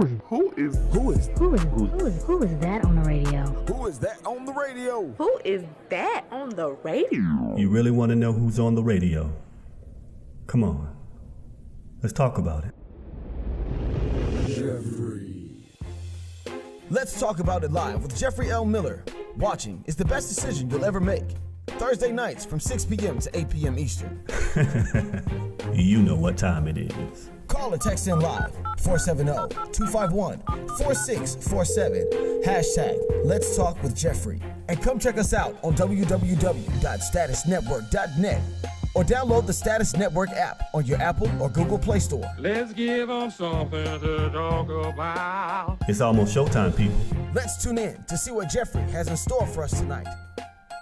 Who is that on the radio? Who is that on the radio? Who is that on the radio? You really want to know who's on the radio? Come on. Let's talk about it. Jeffery. Let's talk about it live with Jeffrey L. Miller. Watching is the best decision you'll ever make. Thursday nights from 6 p.m. to 8 p.m. Eastern. You know what time it is. Call or text in live, 470-251-4647. Hashtag Let's Talk with Jeffrey. And come check us out on www.statusnetwork.net or download the Status Network app on your Apple or Google Play Store. Let's give them something to talk about. It's almost showtime, people. Let's tune in to see what Jeffrey has in store for us tonight.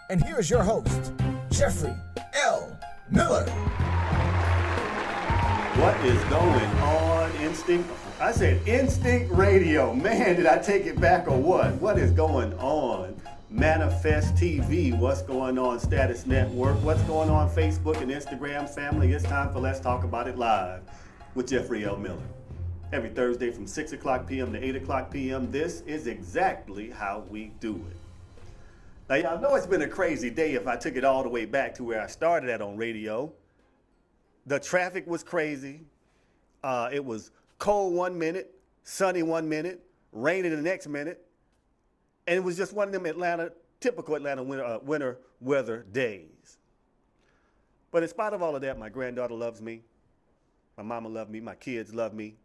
And here is your host, Jeffrey L. Miller. What is going on, Instinct? I said Instinct Radio. Man, did I take it back or what? What is going on? Manifest TV. What's going on, Status Network? What's going on, Facebook and Instagram family? It's time for Let's Talk About It Live with Jeffrey L. Miller. Every Thursday from 6 o'clock p.m. to 8 o'clock p.m. This is exactly how we do it. Now, y'all know it's been a crazy day if I took it all the way back to where I started at on radio. The traffic was crazy. It was cold 1 minute, sunny 1 minute, rainy the next minute. And it was just one of them typical Atlanta winter weather days. But in spite of all of that, my granddaughter loves me. My mama loves me. My kids love me.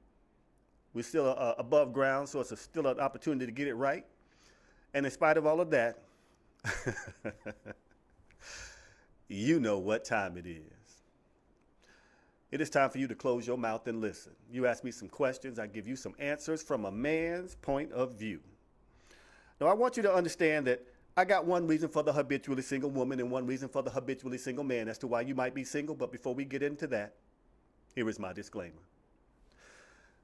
We're still above ground, so it's still an opportunity to get it right. And in spite of all of that, you know what time it is. It is time for you to close your mouth and listen. You ask me some questions, I give you some answers from a man's point of view. Now, I want you to understand that I got one reason for the habitually single woman and one reason for the habitually single man as to why you might be single. But before we get into that, here is my disclaimer.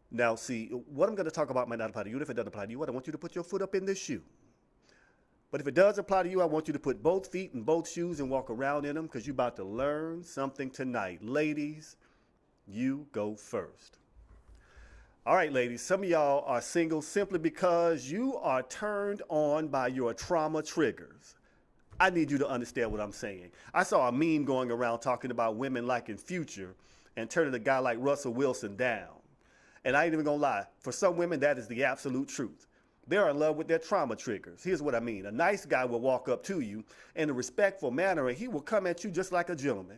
Now, see, what I'm going to talk about might not apply to you. And if it doesn't apply to you, I don't want you to put your foot up in this shoe. But if it does apply to you, I want you to put both feet in both shoes and walk around in them because you're about to learn something tonight. Ladies, you go first. All right, ladies, some of y'all are single simply because you are turned on by your trauma triggers. I need you to understand what I'm saying. I saw a meme going around talking about women liking Future and turning a guy like Russell Wilson down. And I ain't even gonna lie, for some women, that is the absolute truth. They're in love with their trauma triggers. Here's what I mean. A nice guy will walk up to you in a respectful manner and he will come at you just like a gentleman,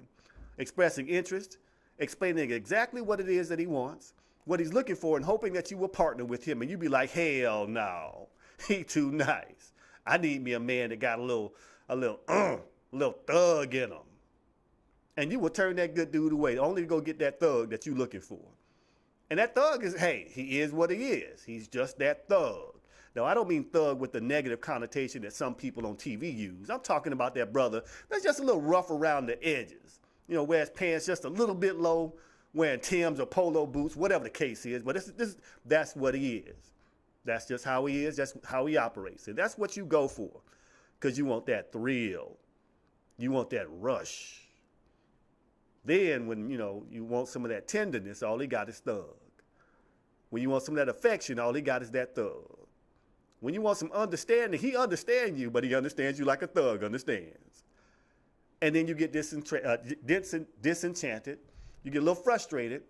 expressing interest, explaining exactly what it is that he wants, what he's looking for, and hoping that you will partner with him. And you be like, hell no, he too nice. I need me a man that got a little thug in him. And you will turn that good dude away, only to go get that thug that you're looking for. And that thug is, hey, he is what he is. He's just that thug. Now, I don't mean thug with the negative connotation that some people on TV use. I'm talking about that brother that's just a little rough around the edges. You know, wears pants just a little bit low, wearing Timbs or polo boots, whatever the case is. But that's what he is. That's just how he is. That's how he operates. And that's what you go for because you want that thrill. You want that rush. Then when, you want some of that tenderness, all he got is thug. When you want some of that affection, all he got is that thug. When you want some understanding, he understands you, but he understands you like a thug understands. And then you get disenchanted, you get a little frustrated,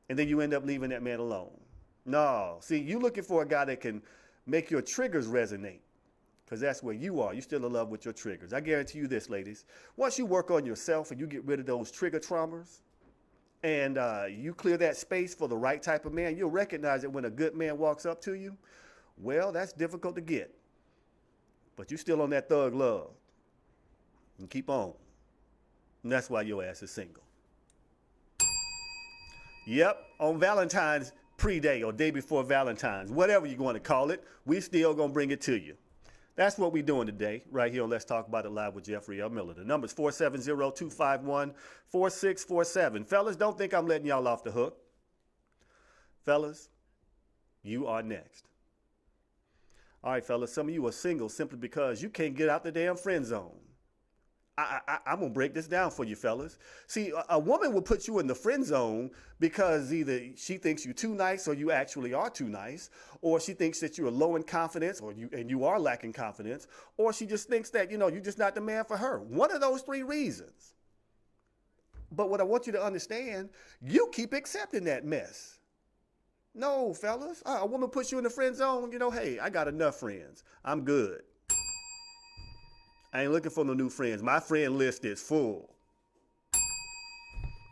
and then you end up leaving that man alone. No, see, you're looking for a guy that can make your triggers resonate, because that's where you are. You're still in love with your triggers. I guarantee you this, ladies. Once you work on yourself and you get rid of those trigger traumas, and you clear that space for the right type of man, you'll recognize that when a good man walks up to you, well, that's difficult to get. But you're still on that thug love. And keep on. And that's why your ass is single. Yep, on Valentine's pre-day or day before Valentine's, whatever you want to call it, we still going to bring it to you. That's what we're doing today, right here on Let's Talk About It Live with Jeffrey L. Miller. The number's 470-251-4647. Fellas, don't think I'm letting y'all off the hook. Fellas, you are next. All right, fellas, some of you are single simply because you can't get out the damn friend zone. I'm going to break this down for you, fellas. See, a woman will put you in the friend zone because either she thinks you're too nice or you actually are too nice, or she thinks that you're low in confidence or you are lacking confidence, or she just thinks that, you're just not the man for her. One of those three reasons. But what I want you to understand, you keep accepting that mess. No, fellas. A woman puts you in the friend zone, hey, I got enough friends. I'm good. I ain't looking for no new friends. My friend list is full.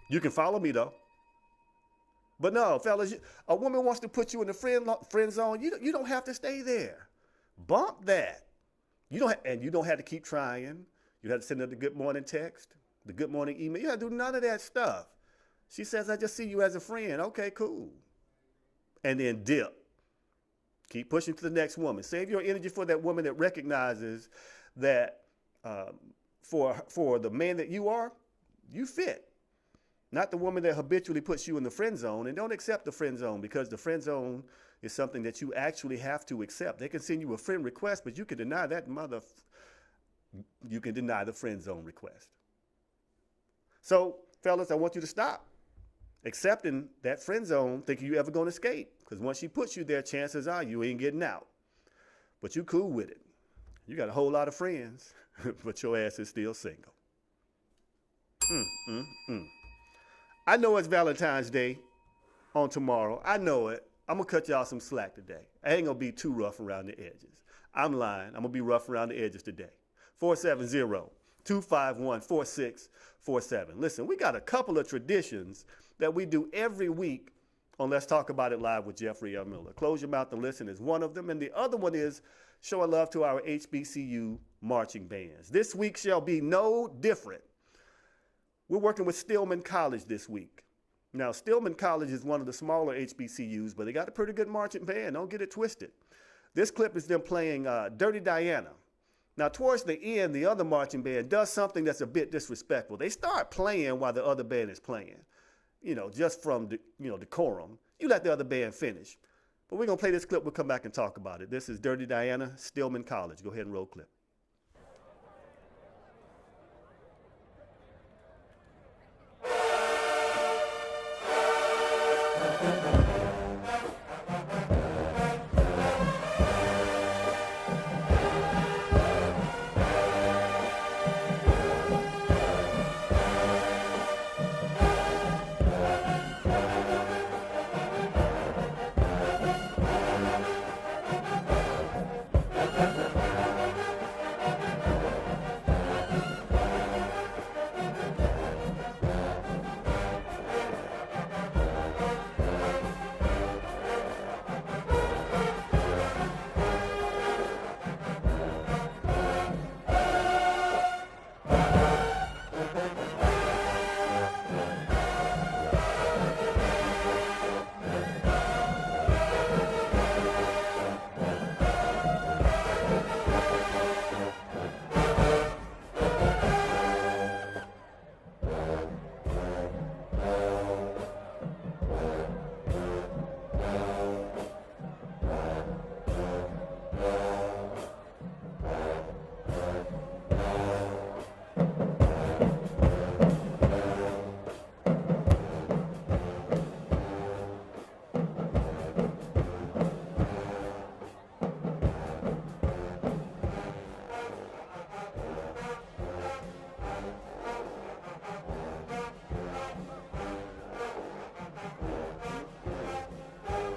You can follow me, though. But no, fellas, a woman wants to put you in the friend zone. You don't have to stay there. Bump that. You don't have to keep trying. You have to send her the good morning text, the good morning email. You have to do none of that stuff. She says, I just see you as a friend. Okay, cool. And then dip. Keep pushing to the next woman. Save your energy for that woman that recognizes that for the man that you are, you fit. Not the woman that habitually puts you in the friend zone. And don't accept the friend zone, because the friend zone is something that you actually have to accept. They can send you a friend request, but you can deny that you can deny the friend zone request. So, fellas, I want you to stop accepting that friend zone, thinking you're ever going to escape. Because once she puts you there, chances are you ain't getting out. But you cool with it. You got a whole lot of friends, but your ass is still single. I know it's Valentine's Day on tomorrow. I know it. I'm going to cut y'all some slack today. I ain't going to be too rough around the edges. I'm lying. I'm going to be rough around the edges today. 470-251-4647. Listen, we got a couple of traditions that we do every week on Let's Talk About It Live with Jeffery L. Miller. Close Your Mouth and Listen is one of them. And the other one is showing love to our HBCU marching bands. This week shall be no different. We're working with Stillman College this week. Now, Stillman College is one of the smaller HBCUs, but they got a pretty good marching band. Don't get it twisted. This clip is them playing Dirty Diana. Now, towards the end, the other marching band does something that's a bit disrespectful. They start playing while the other band is playing. Just from, decorum. You let the other band finish. But we're going to play this clip. We'll come back and talk about it. This is Dirty Diana, Stillman College. Go ahead and roll clip.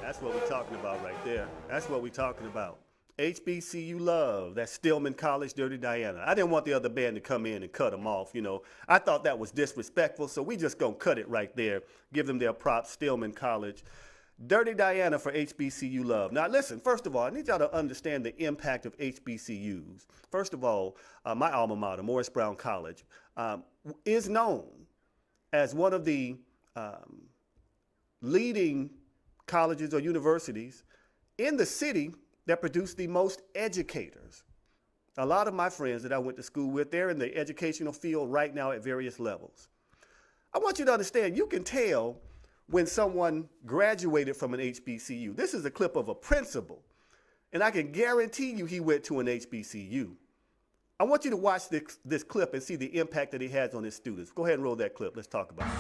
That's what we're talking about right there. That's what we're talking about. HBCU love. That's Stillman College, Dirty Diana. I didn't want the other band to come in and cut them off, I thought that was disrespectful, so we just gonna cut it right there. Give them their props, Stillman College. Dirty Diana for HBCU love. Now listen, first of all, I need y'all to understand the impact of HBCUs. First of all, my alma mater, Morris Brown College, is known as one of the leading colleges or universities in the city that produce the most educators. A lot of my friends that I went to school with, they're in the educational field right now at various levels. I want you to understand, you can tell when someone graduated from an HBCU. This is a clip of a principal, and I can guarantee you he went to an HBCU. I want you to watch this clip and see the impact that he has on his students. Go ahead and roll that clip. Let's talk about it.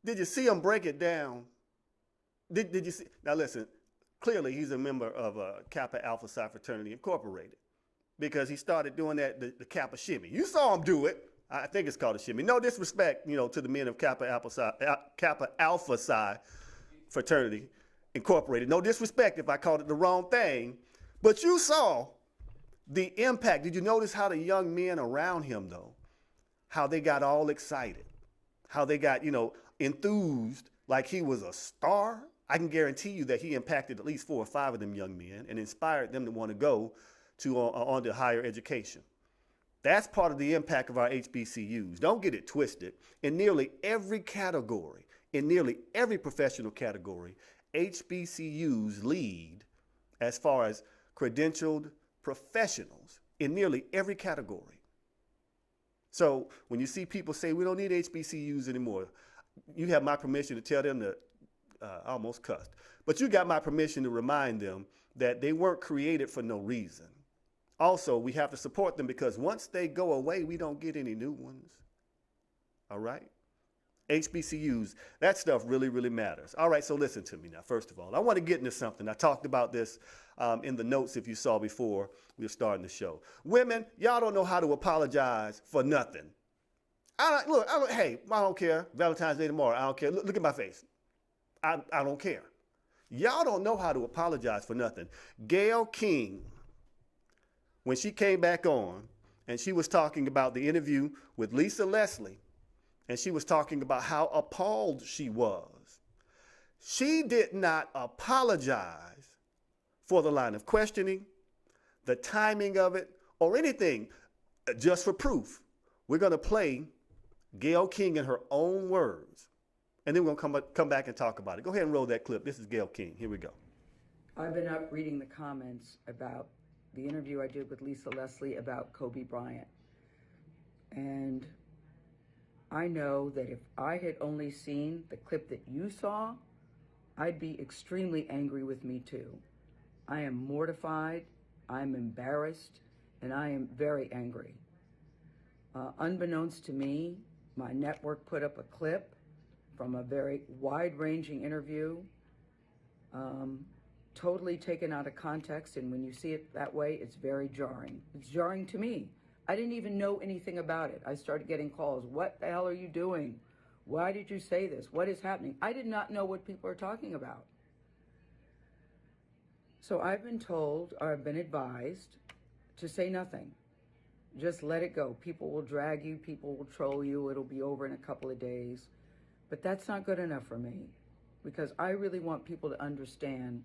Did you see him break it down? Did you see? Now listen, clearly he's a member of Kappa Alpha Psi Fraternity Incorporated because he started doing that, the Kappa shimmy. You saw him do it. I think it's called a shimmy. No disrespect, to the men of Kappa Alpha Psi Fraternity Incorporated. No disrespect if I called it the wrong thing, but you saw the impact. Did you notice how the young men around him, though, how they got all excited, how they got, enthused like he was a star? I can guarantee you that he impacted at least 4 or 5 of them young men and inspired them to want to go to on to higher education. That's part of the impact of our HBCUs. Don't get it twisted. In nearly every category, in nearly every professional category, HBCUs lead as far as credentialed professionals in nearly every category. So when you see people say we don't need HBCUs anymore, you have my permission to tell them that, I almost cussed, but you got my permission to remind them that they weren't created for no reason. Also, we have to support them because once they go away, we don't get any new ones. All right? HBCUs, that stuff really, really matters. All right, so listen to me now. First of all, I want to get into something. I talked about this in the notes if you saw before we were starting the show. Women, y'all don't know how to apologize for nothing. I don't care. Valentine's Day tomorrow, I don't care. Look at my face. I don't care. Y'all don't know how to apologize for nothing. Gayle King, when she came back on and she was talking about the interview with Lisa Leslie, and she was talking about how appalled she was, she did not apologize for the line of questioning, the timing of it, or anything. Just for proof, we're going to play Gayle King in her own words, and then we're going to come back and talk about it. Go ahead and roll that clip. This is Gayle King. Here we go. I've been up reading the comments about the interview I did with Lisa Leslie about Kobe Bryant. And I know that if I had only seen the clip that you saw, I'd be extremely angry with me too. I am mortified, I'm embarrassed, and I am very angry. Unbeknownst to me, my network put up a clip from a very wide-ranging interview, totally taken out of context, and when you see it that way, it's very jarring. It's jarring to me. I didn't even know anything about it. I started getting calls. What the hell are you doing? Why did you say this? What is happening? I did not know what people are talking about. So I've been told, or I've been advised, to say nothing. Just let it go. People will drag you. People will troll you. It'll be over in a couple of days. But that's not good enough for me, because I really want people to understand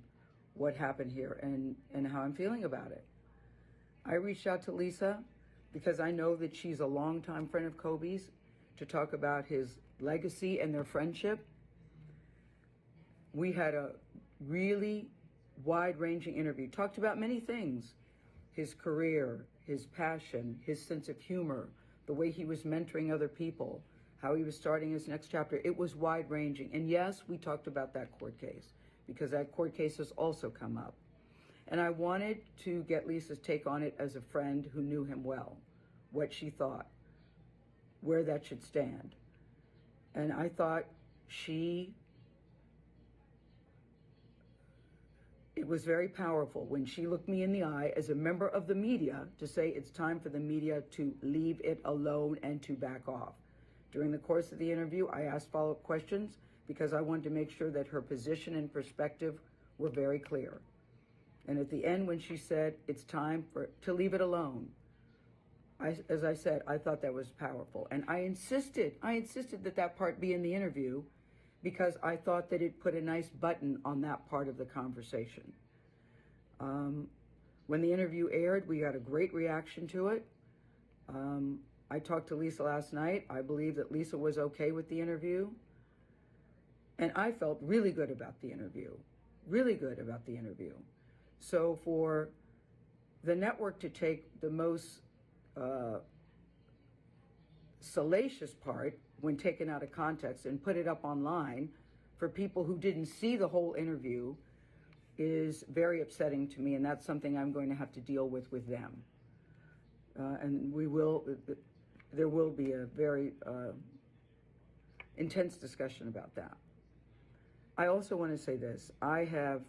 what happened here and how I'm feeling about it. I reached out to Lisa because I know that she's a longtime friend of Kobe's, to talk about his legacy and their friendship. We had a really wide-ranging interview, talked about many things: his career, his passion, his sense of humor, the way he was mentoring other people, how he was starting his next chapter. It was wide-ranging. And yes, we talked about that court case, because that court case has also come up. And I wanted to get Lisa's take on it as a friend who knew him well, what she thought, where that should stand. And I thought it was very powerful when she looked me in the eye as a member of the media to say it's time for the media to leave it alone and to back off. During the course of the interview, I asked follow-up questions because I wanted to make sure that her position and perspective were very clear. And at the end, when she said it's time to leave it alone, as I said, I thought that was powerful. And I insisted that that part be in the interview, because I thought that it put a nice button on that part of the conversation. When the interview aired, we got a great reaction to it. I talked to Lisa last night. I believe that Lisa was okay with the interview. And I felt really good about the interview, really good about the interview. So for the network to take the most salacious part, when taken out of context and put it up online for people who didn't see the whole interview, is very upsetting to me, and that's something I'm going to have to deal with them. And there will be a very intense discussion about that. I also want to say this. I have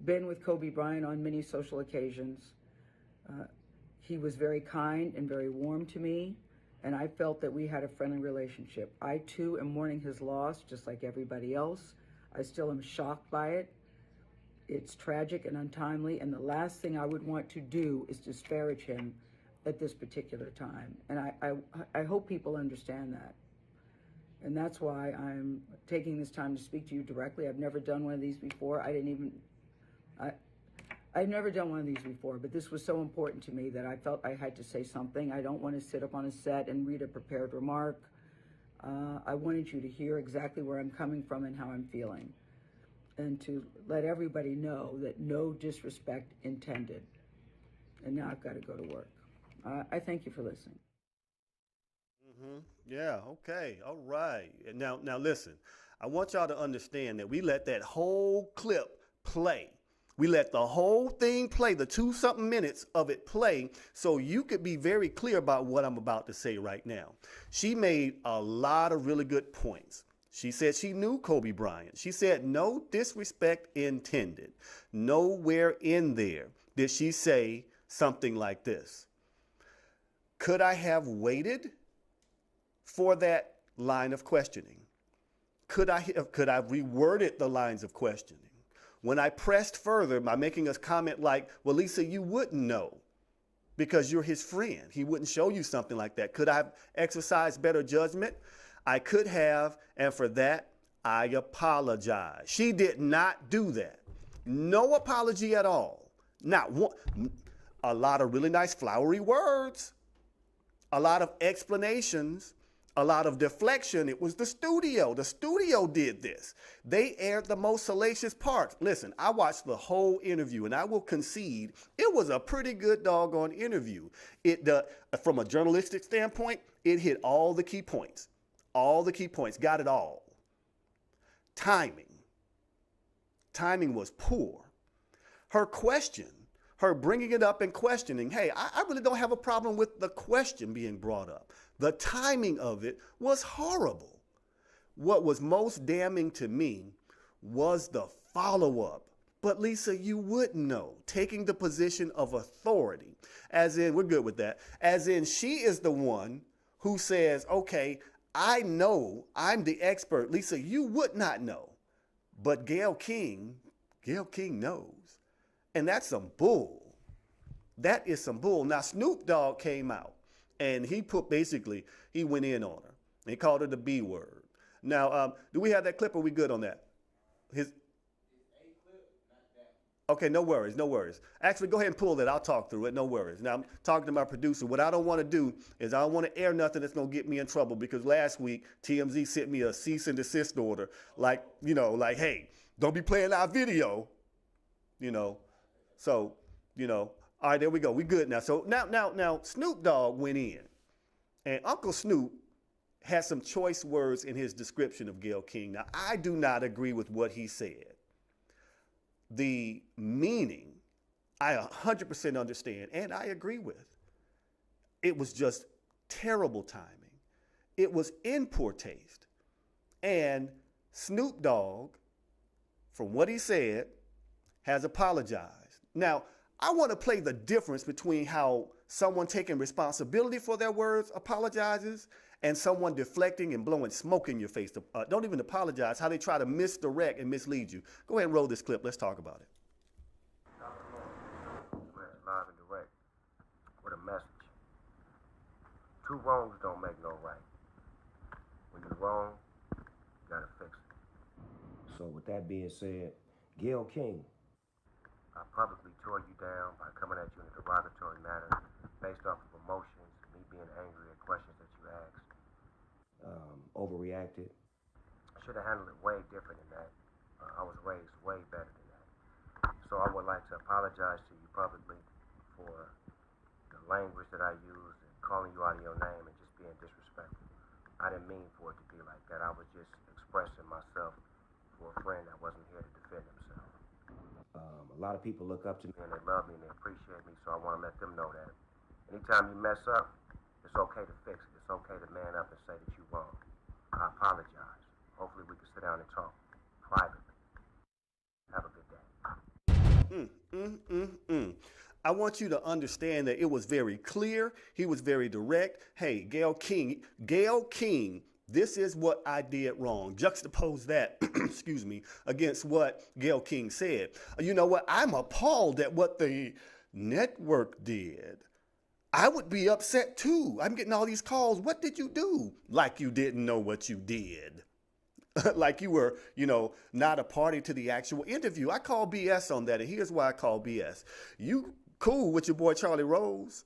been with Kobe Bryant on many social occasions. He was very kind and very warm to me, and I felt that we had a friendly relationship. I too am mourning his loss, just like everybody else. I still am shocked by it. It's tragic and untimely, and the last thing I would want to do is disparage him at this particular time. And I hope people understand that. And that's why I'm taking this time to speak to you directly. I've never done one of these before. I've never done one of these before, but this was so important to me that I felt I had to say something. I don't want to sit up on a set and read a prepared remark. I wanted you to hear exactly where I'm coming from and how I'm feeling, and to let everybody know that no disrespect intended. And now I've got to go to work. I thank you for listening. Yeah, okay, all right. And now listen, I want y'all to understand that we let that whole clip play. We let the whole thing play, the 2-something minutes of it play, so you could be very clear about what I'm about to say right now. She made a lot of really good points. She said she knew Kobe Bryant. She said no disrespect intended. Nowhere in there did she say something like this. Could I have waited for that line of questioning? Could I have reworded the lines of questioning? When I pressed further by making a comment like, well, Lisa, you wouldn't know because you're his friend. He wouldn't show you something like that. Could I have exercised better judgment? I could have, and for that, I apologize. She did not do that. No apology at all. Not one. A lot of really nice flowery words, a lot of explanations, a lot of deflection. It was the studio. The studio did this. They aired the most salacious parts. Listen, I watched the whole interview, and I will concede it was a pretty good doggone interview. From a journalistic standpoint, it hit all the key points. All the key points, got it all. Timing was poor. Her question, her bringing it up and questioning, hey, I really don't have a problem with the question being brought up. The timing of it was horrible. What was most damning to me was the follow-up. But Lisa, you wouldn't know, taking the position of authority, as in, we're good with that, as in she is the one who says, okay, I know, I'm the expert. Lisa, you would not know. But Gayle King knows. And that's some bull. That is some bull. Now, Snoop Dogg came out and he went in on her. He called her the B word. Now, do we have that clip or are we good on that? Okay, no worries. Actually, go ahead and pull that. I'll talk through it. No worries. Now, I'm talking to my producer. What I don't want to do is I don't want to air nothing that's going to get me in trouble because last week TMZ sent me a cease and desist order like, hey, don't be playing our video, So, all right, there we go. We good now. So now Snoop Dogg went in and Uncle Snoop had some choice words in his description of Gayle King. Now, I do not agree with what he said. The meaning, I 100% understand, and I agree with. It was just terrible timing. It was in poor taste. And Snoop Dogg, from what he said, has apologized. Now, I want to play the difference between how someone taking responsibility for their words apologizes and someone deflecting and blowing smoke in your face. Don't even apologize, how they try to misdirect and mislead you. Go ahead and roll this clip. Let's talk about it. Live and direct with a message. Two wrongs don't make no right. When you're wrong, you gotta fix it. So with that being said, Gayle King, I publicly tore you down by coming at you in a derogatory manner based off of emotions, me being angry at questions that you asked. overreacted. I should have handled it way different than that. I was raised way better than that. So I would like to apologize to you publicly for the language that I used and calling you out of your name and just I didn't mean for it to be like that. I was just expressing myself for a friend that wasn't here to defend himself. A lot of people look up to me. And they love me and they appreciate me, so I want to let them know that anytime you mess up, it's okay to fix it. It's okay to man up and say that you're wrong. I apologize. Hopefully we can sit down and talk privately. Have a good day. I want you to understand that it was very clear. He was very direct. Hey, Gayle King, this is what I did wrong. Juxtapose that, excuse me, against what Gayle King said. You know what? I'm appalled at what the network did. I would be upset too. I'm getting all these calls. What did you do? Like you didn't know what you did. Like you were, not a party to the actual interview. I call BS on that, and here's why I call BS. You cool with your boy Charlie Rose.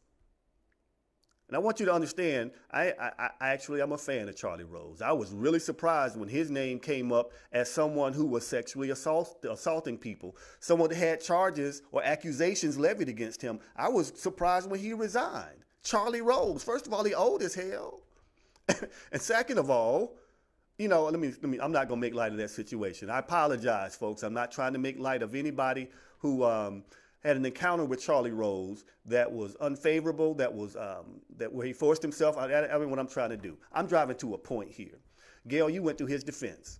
And I want you to understand, I'm a fan of Charlie Rose. I was really surprised when his name came up as someone who was sexually assaulting people, someone that had charges or accusations levied against him. I was surprised when he resigned. Charlie Rose, first of all, he old as hell. And second of all, I'm not going to make light of that situation. I apologize, folks. I'm not trying to make light of anybody who had an encounter with Charlie Rose that was unfavorable, that where he forced himself. I mean, what I'm trying to do. I'm driving to a point here. Gayle, you went to his defense.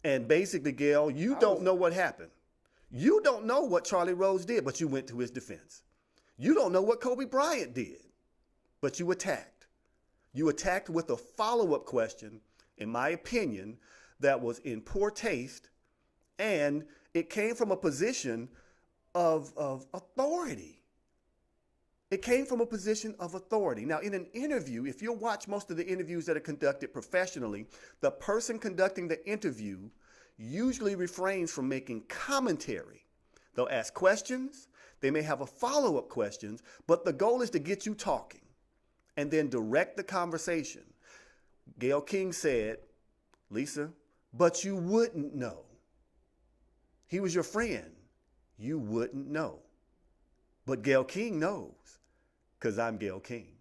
And basically, Gayle, you don't know what happened. You don't know what Charlie Rose did, but you went to his defense. You don't know what Kobe Bryant did, but you attacked. You attacked with a follow-up question, in my opinion, that was in poor taste, and it came from a position of authority. It came from a position of authority. Now, in an interview, if you'll watch most of the interviews that are conducted professionally, the person conducting the interview usually refrains from making commentary. They'll ask questions. They may have a follow-up questions, but the goal is to get you talking and then direct the conversation. Gayle King said, Lisa, but you wouldn't know. He was your friend. You wouldn't know. But Gayle King knows, because I'm Gayle King.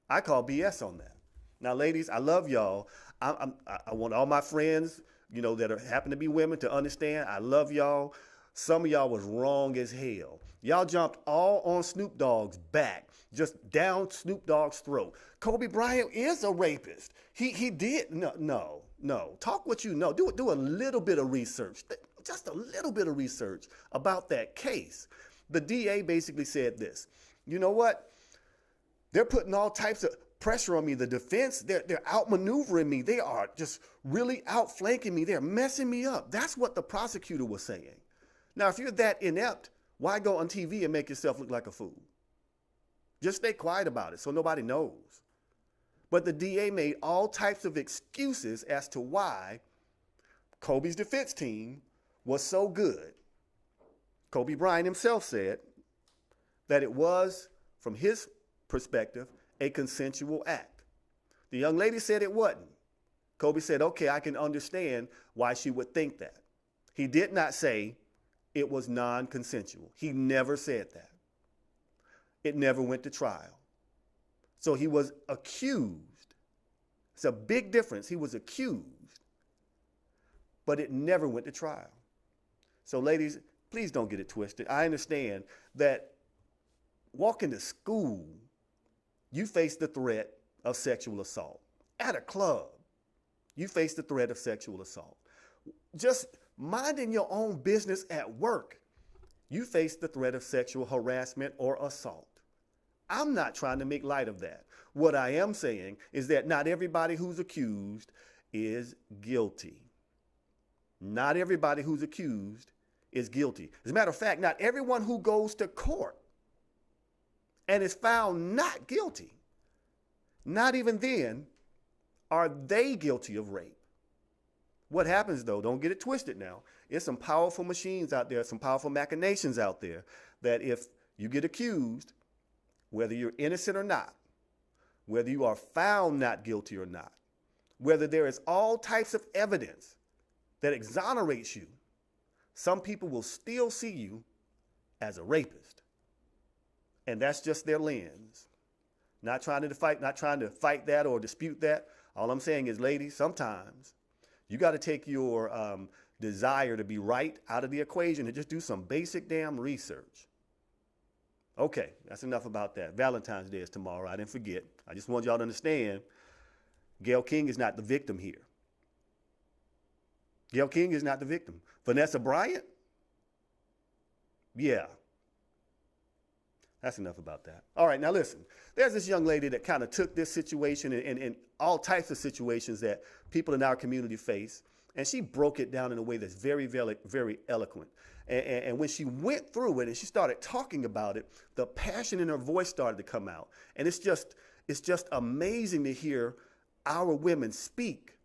I call BS on that. Now, ladies, I love y'all. I want all my friends, that happen to be women to understand I love y'all. Some of y'all was wrong as hell. Y'all jumped all on Snoop Dogg's back, just down Snoop Dogg's throat. Kobe Bryant is a rapist. He did. No. Talk what you know. Do a little bit of research. Just a little bit of research about that case. The DA basically said this. You know what? They're putting all types of pressure on me. The defense, they're outmaneuvering me. They are just really outflanking me. They're messing me up. That's what the prosecutor was saying. Now, if you're that inept, why go on TV and make yourself look like a fool? Just stay quiet about it so nobody knows. But the DA made all types of excuses as to why Kobe's defense team was so good. Kobe Bryant himself said that it was, from his perspective, a consensual act. The young lady said it wasn't. Kobe said, okay, I can understand why she would think that. He did not say it was non-consensual. He never said that. It never went to trial. So he was accused. It's a big difference. He was accused, but it never went to trial. So ladies, please don't get it twisted. I understand that walking to school, you face the threat of sexual assault. At a club, you face the threat of sexual assault. Just minding your own business at work, you face the threat of sexual harassment or assault. I'm not trying to make light of that. What I am saying is that not everybody who's accused is guilty. Not everybody who's accused is guilty. As a matter of fact, not everyone who goes to court and is found not guilty, not even then are they guilty of rape. What happens though, don't get it twisted now, there's some powerful machines out there, some powerful machinations out there that if you get accused, whether you're innocent or not, whether you are found not guilty or not, whether there is all types of evidence that exonerates you, some people will still see you as a rapist. And that's just their lens. Not trying to fight that or dispute that. All I'm saying is, ladies, sometimes you got to take your desire to be right out of the equation and just do some basic damn research. Okay, that's enough about that. Valentine's Day is tomorrow. I didn't forget. I just want y'all to understand, Gayle King is not the victim here. Gayle King is not the victim. Vanessa Bryant? Yeah. That's enough about that. All right, now listen. There's this young lady that kind of took this situation and all types of situations that people in our community face, and she broke it down in a way that's very, very, very eloquent. And when she went through it and she started talking about it, the passion in her voice started to come out. And it's just amazing to hear our women speak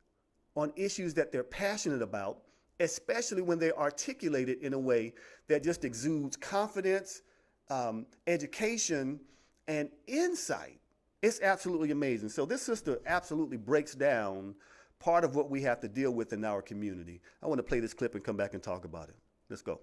on issues that they're passionate about, especially when they articulate it in a way that just exudes confidence, education, and insight. It's absolutely amazing. So this sister absolutely breaks down part of what we have to deal with in our community. I want to play this clip and come back and talk about it. Let's go.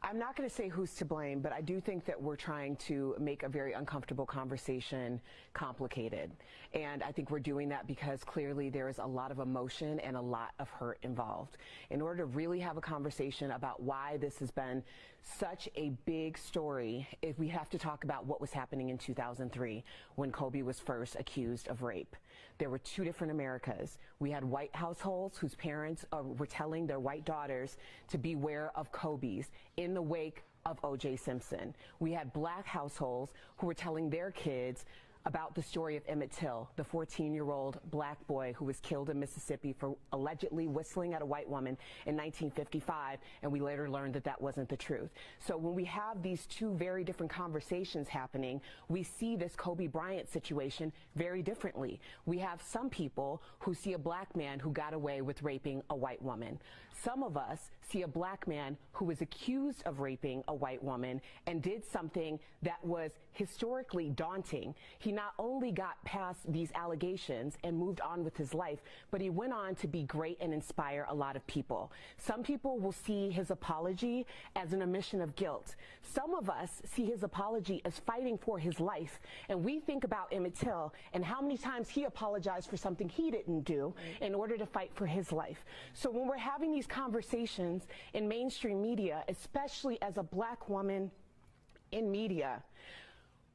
I'm not going to say who's to blame, but I do think that we're trying to make a very uncomfortable conversation complicated. And I think we're doing that because clearly there is a lot of emotion and a lot of hurt involved. In order to really have a conversation about why this has been such a big story, if we have to talk about what was happening in 2003 when Kobe was first accused of rape. There were two different Americas. We had white households whose parents were telling their white daughters to beware of Kobe's in the wake of O.J. Simpson. We had black households who were telling their kids about the story of Emmett Till, the 14-year-old black boy who was killed in Mississippi for allegedly whistling at a white woman in 1955, and we later learned that that wasn't the truth. So when we have these two very different conversations happening, we see this Kobe Bryant situation very differently. We have some people who see a black man who got away with raping a white woman. Some of us see a black man who was accused of raping a white woman and did something that was historically daunting. He not only got past these allegations and moved on with his life, but he went on to be great and inspire a lot of people. Some people will see his apology as an admission of guilt. Some of us see his apology as fighting for his life. And we think about Emmett Till and how many times he apologized for something he didn't do in order to fight for his life. So when we're having these conversations in mainstream media, especially as a black woman in media,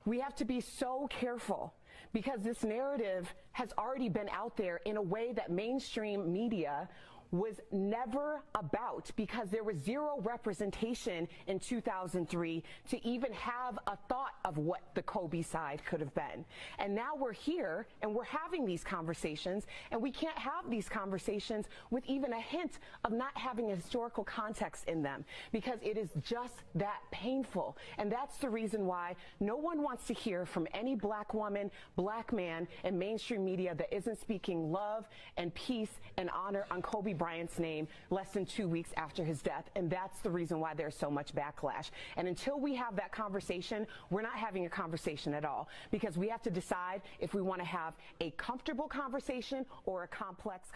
we have to be so careful because this narrative has already been out there in a way that mainstream media was never about, because there was zero representation in 2003 to even have a thought of what the Kobe side could have been. And now we're here and we're having these conversations, and we can't have these conversations with even a hint of not having a historical context in them, because it is just that painful. And that's the reason why no one wants to hear from any black woman, black man in mainstream media that isn't speaking love and peace and honor on Kobe Bryant's name less than 2 weeks after his death. And that's the reason why there's so much backlash. And until we have that conversation, we're not having a conversation at all, because we have to decide if we want to have a comfortable conversation or a complex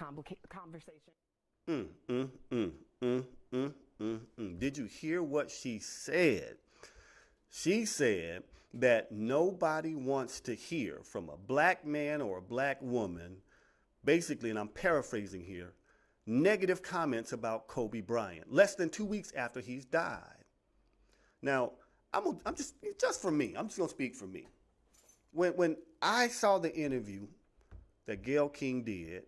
conversation. Did you hear what she said? She said that nobody wants to hear from a black man or a black woman, basically, and I'm paraphrasing here, negative comments about Kobe Bryant less than 2 weeks after he's died. Now, I'm just for me, I'm just gonna speak for me. When I saw the interview that Gayle King did,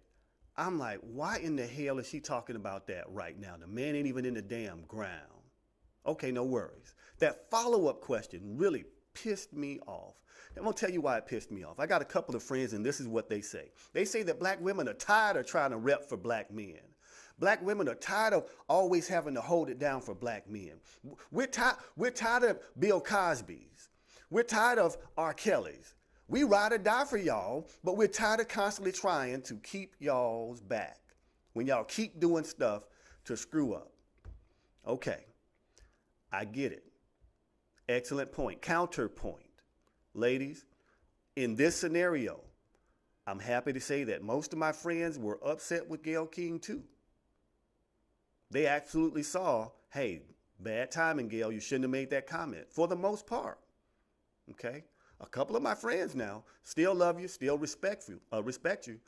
I'm like, why in the hell is she talking about that right now? The man ain't even in the damn ground. Okay, no worries. That follow-up question really pissed me off. I'm gonna tell you why it pissed me off. I got a couple of friends, and this is what they say. They say that black women are tired of trying to rep for black men. Black women are tired of always having to hold it down for black men. We're tired of Bill Cosby's. We're tired of R. Kelly's. We ride or die for y'all, but we're tired of constantly trying to keep y'all's back when y'all keep doing stuff to screw up. Okay, I get it. Excellent point. Counterpoint. Ladies, in this scenario, I'm happy to say that most of my friends were upset with Gayle King too. They absolutely saw, hey, bad timing, Gayle, you shouldn't have made that comment, for the most part. Okay? a couple of my friends now still love you, still respect you,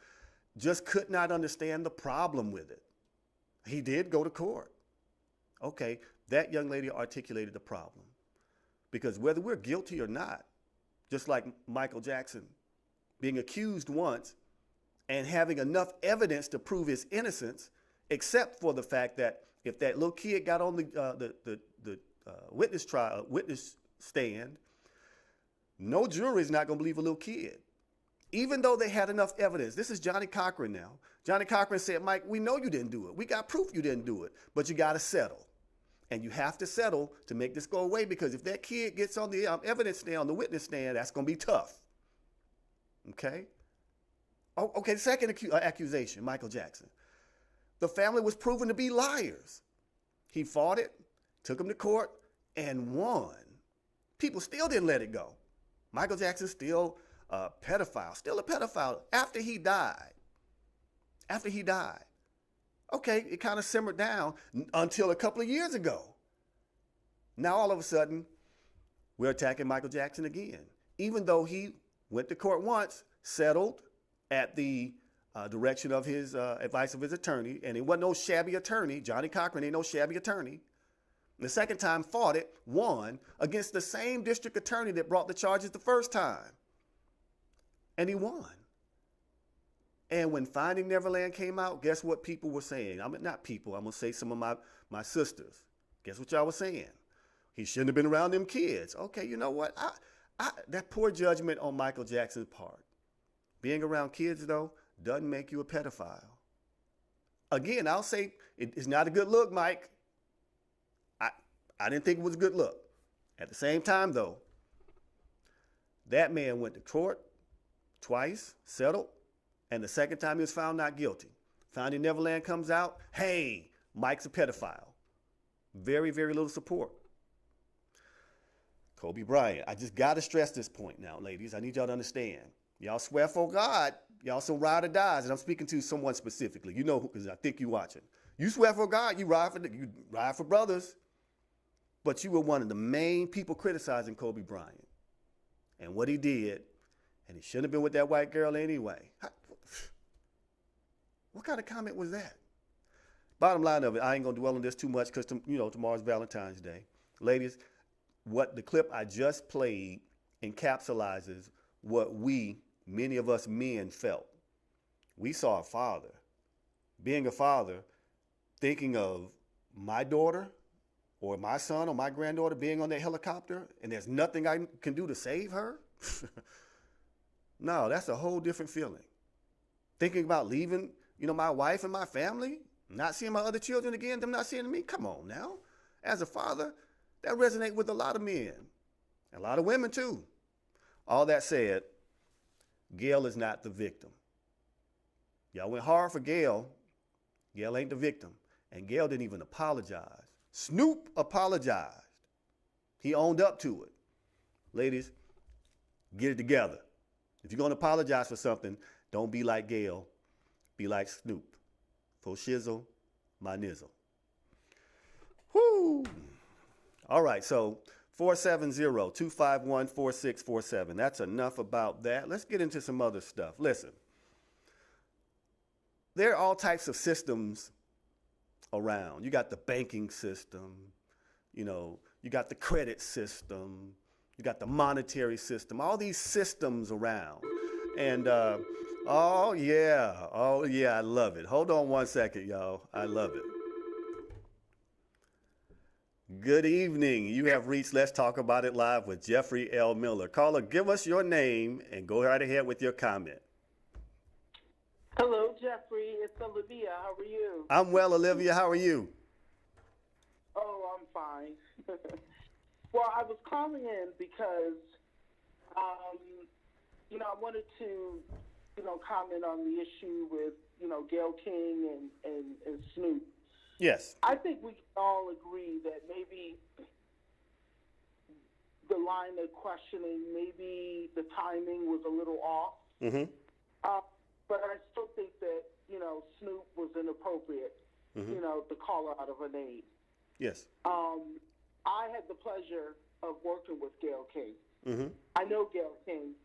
just could not understand the problem with it. He did go to court. Okay, that young lady articulated the problem. Because whether we're guilty or not, just like Michael Jackson being accused once and having enough evidence to prove his innocence, except for the fact that if that little kid got on the witness stand, no jury is not going to believe a little kid. Even though they had enough evidence. This is Johnny Cochran now. Johnny Cochran said, Mike, we know you didn't do it. We got proof you didn't do it, but you got to settle. And you have to settle to make this go away, because if that kid gets on the evidence stand, on the witness stand, that's going to be tough. Okay? Oh, okay, the second accusation, Michael Jackson. The family was proven to be liars. He fought it, took him to court, and won. People still didn't let it go. Michael Jackson still a pedophile after he died. Okay, it kind of simmered down until a couple of years ago. Now all of a sudden, we're attacking Michael Jackson again. Even though he went to court once, settled at the direction of his advice of his attorney, and he wasn't no shabby attorney. Johnny Cochran ain't no shabby attorney. The second time fought it, won, against the same district attorney that brought the charges the first time. And he won. And when Finding Neverland came out, guess what people were saying? Not people, I'm going to say some of my sisters. Guess what y'all was saying? He shouldn't have been around them kids. Okay, you know what? That poor judgment on Michael Jackson's part. Being around kids, though, doesn't make you a pedophile. Again, I'll say it's not a good look, Mike. I didn't think it was a good look. At the same time, though, that man went to court twice, settled, and the second time he was found not guilty. Finding Neverland comes out, hey, Mike's a pedophile. Very, very little support. Kobe Bryant. I just got to stress this point now, ladies. I need y'all to understand. Y'all swear for God, y'all some ride or dies, and I'm speaking to someone specifically. You know, because I think you're watching. You swear for God, you ride for brothers, but you were one of the main people criticizing Kobe Bryant and what he did, and he shouldn't have been with that white girl anyway. What kind of comment was that? Bottom line of it, I ain't gonna dwell on this too much because tomorrow's Valentine's Day. Ladies, what the clip I just played encapsulates what many of us men felt. We saw a father, being a father, thinking of my daughter or my son or my granddaughter being on that helicopter and there's nothing I can do to save her. No, that's a whole different feeling. Thinking about leaving, my wife and my family, not seeing my other children again, them not seeing me. Come on now. As a father, that resonates with a lot of men, a lot of women too. All that said, Gail is not the victim. Y'all went hard for Gail. Gail ain't the victim. And Gail didn't even apologize. Snoop apologized. He owned up to it. Ladies, get it together. If you're going to apologize for something, don't be like Gail. Be like Snoop. For shizzle, my nizzle. Whoo! All right, so 470-251-4647. That's enough about that. Let's get into some other stuff. Listen, there are all types of systems around. You got the banking system, you got the credit system, you got the monetary system, all these systems around. And, oh yeah, I love it. Hold on one second, y'all. I love it. Good evening. You have reached Let's Talk About It Live with Jeffrey L. Miller. Caller, give us your name and go right ahead with your comment. Hello, Jeffrey. It's Olivia. How are you? I'm well, Olivia. How are you? Oh, I'm fine. Well, I was calling in because, I wanted to, comment on the issue with, Gayle King and Snoop. Yes. I think we can all agree that maybe the line of questioning, maybe the timing was a little off. Mm-hmm. But I still think that, Snoop was inappropriate, mm-hmm. To call her out of her name. Yes. I had the pleasure of working with Gayle King. Mm-hmm. I know Gayle King,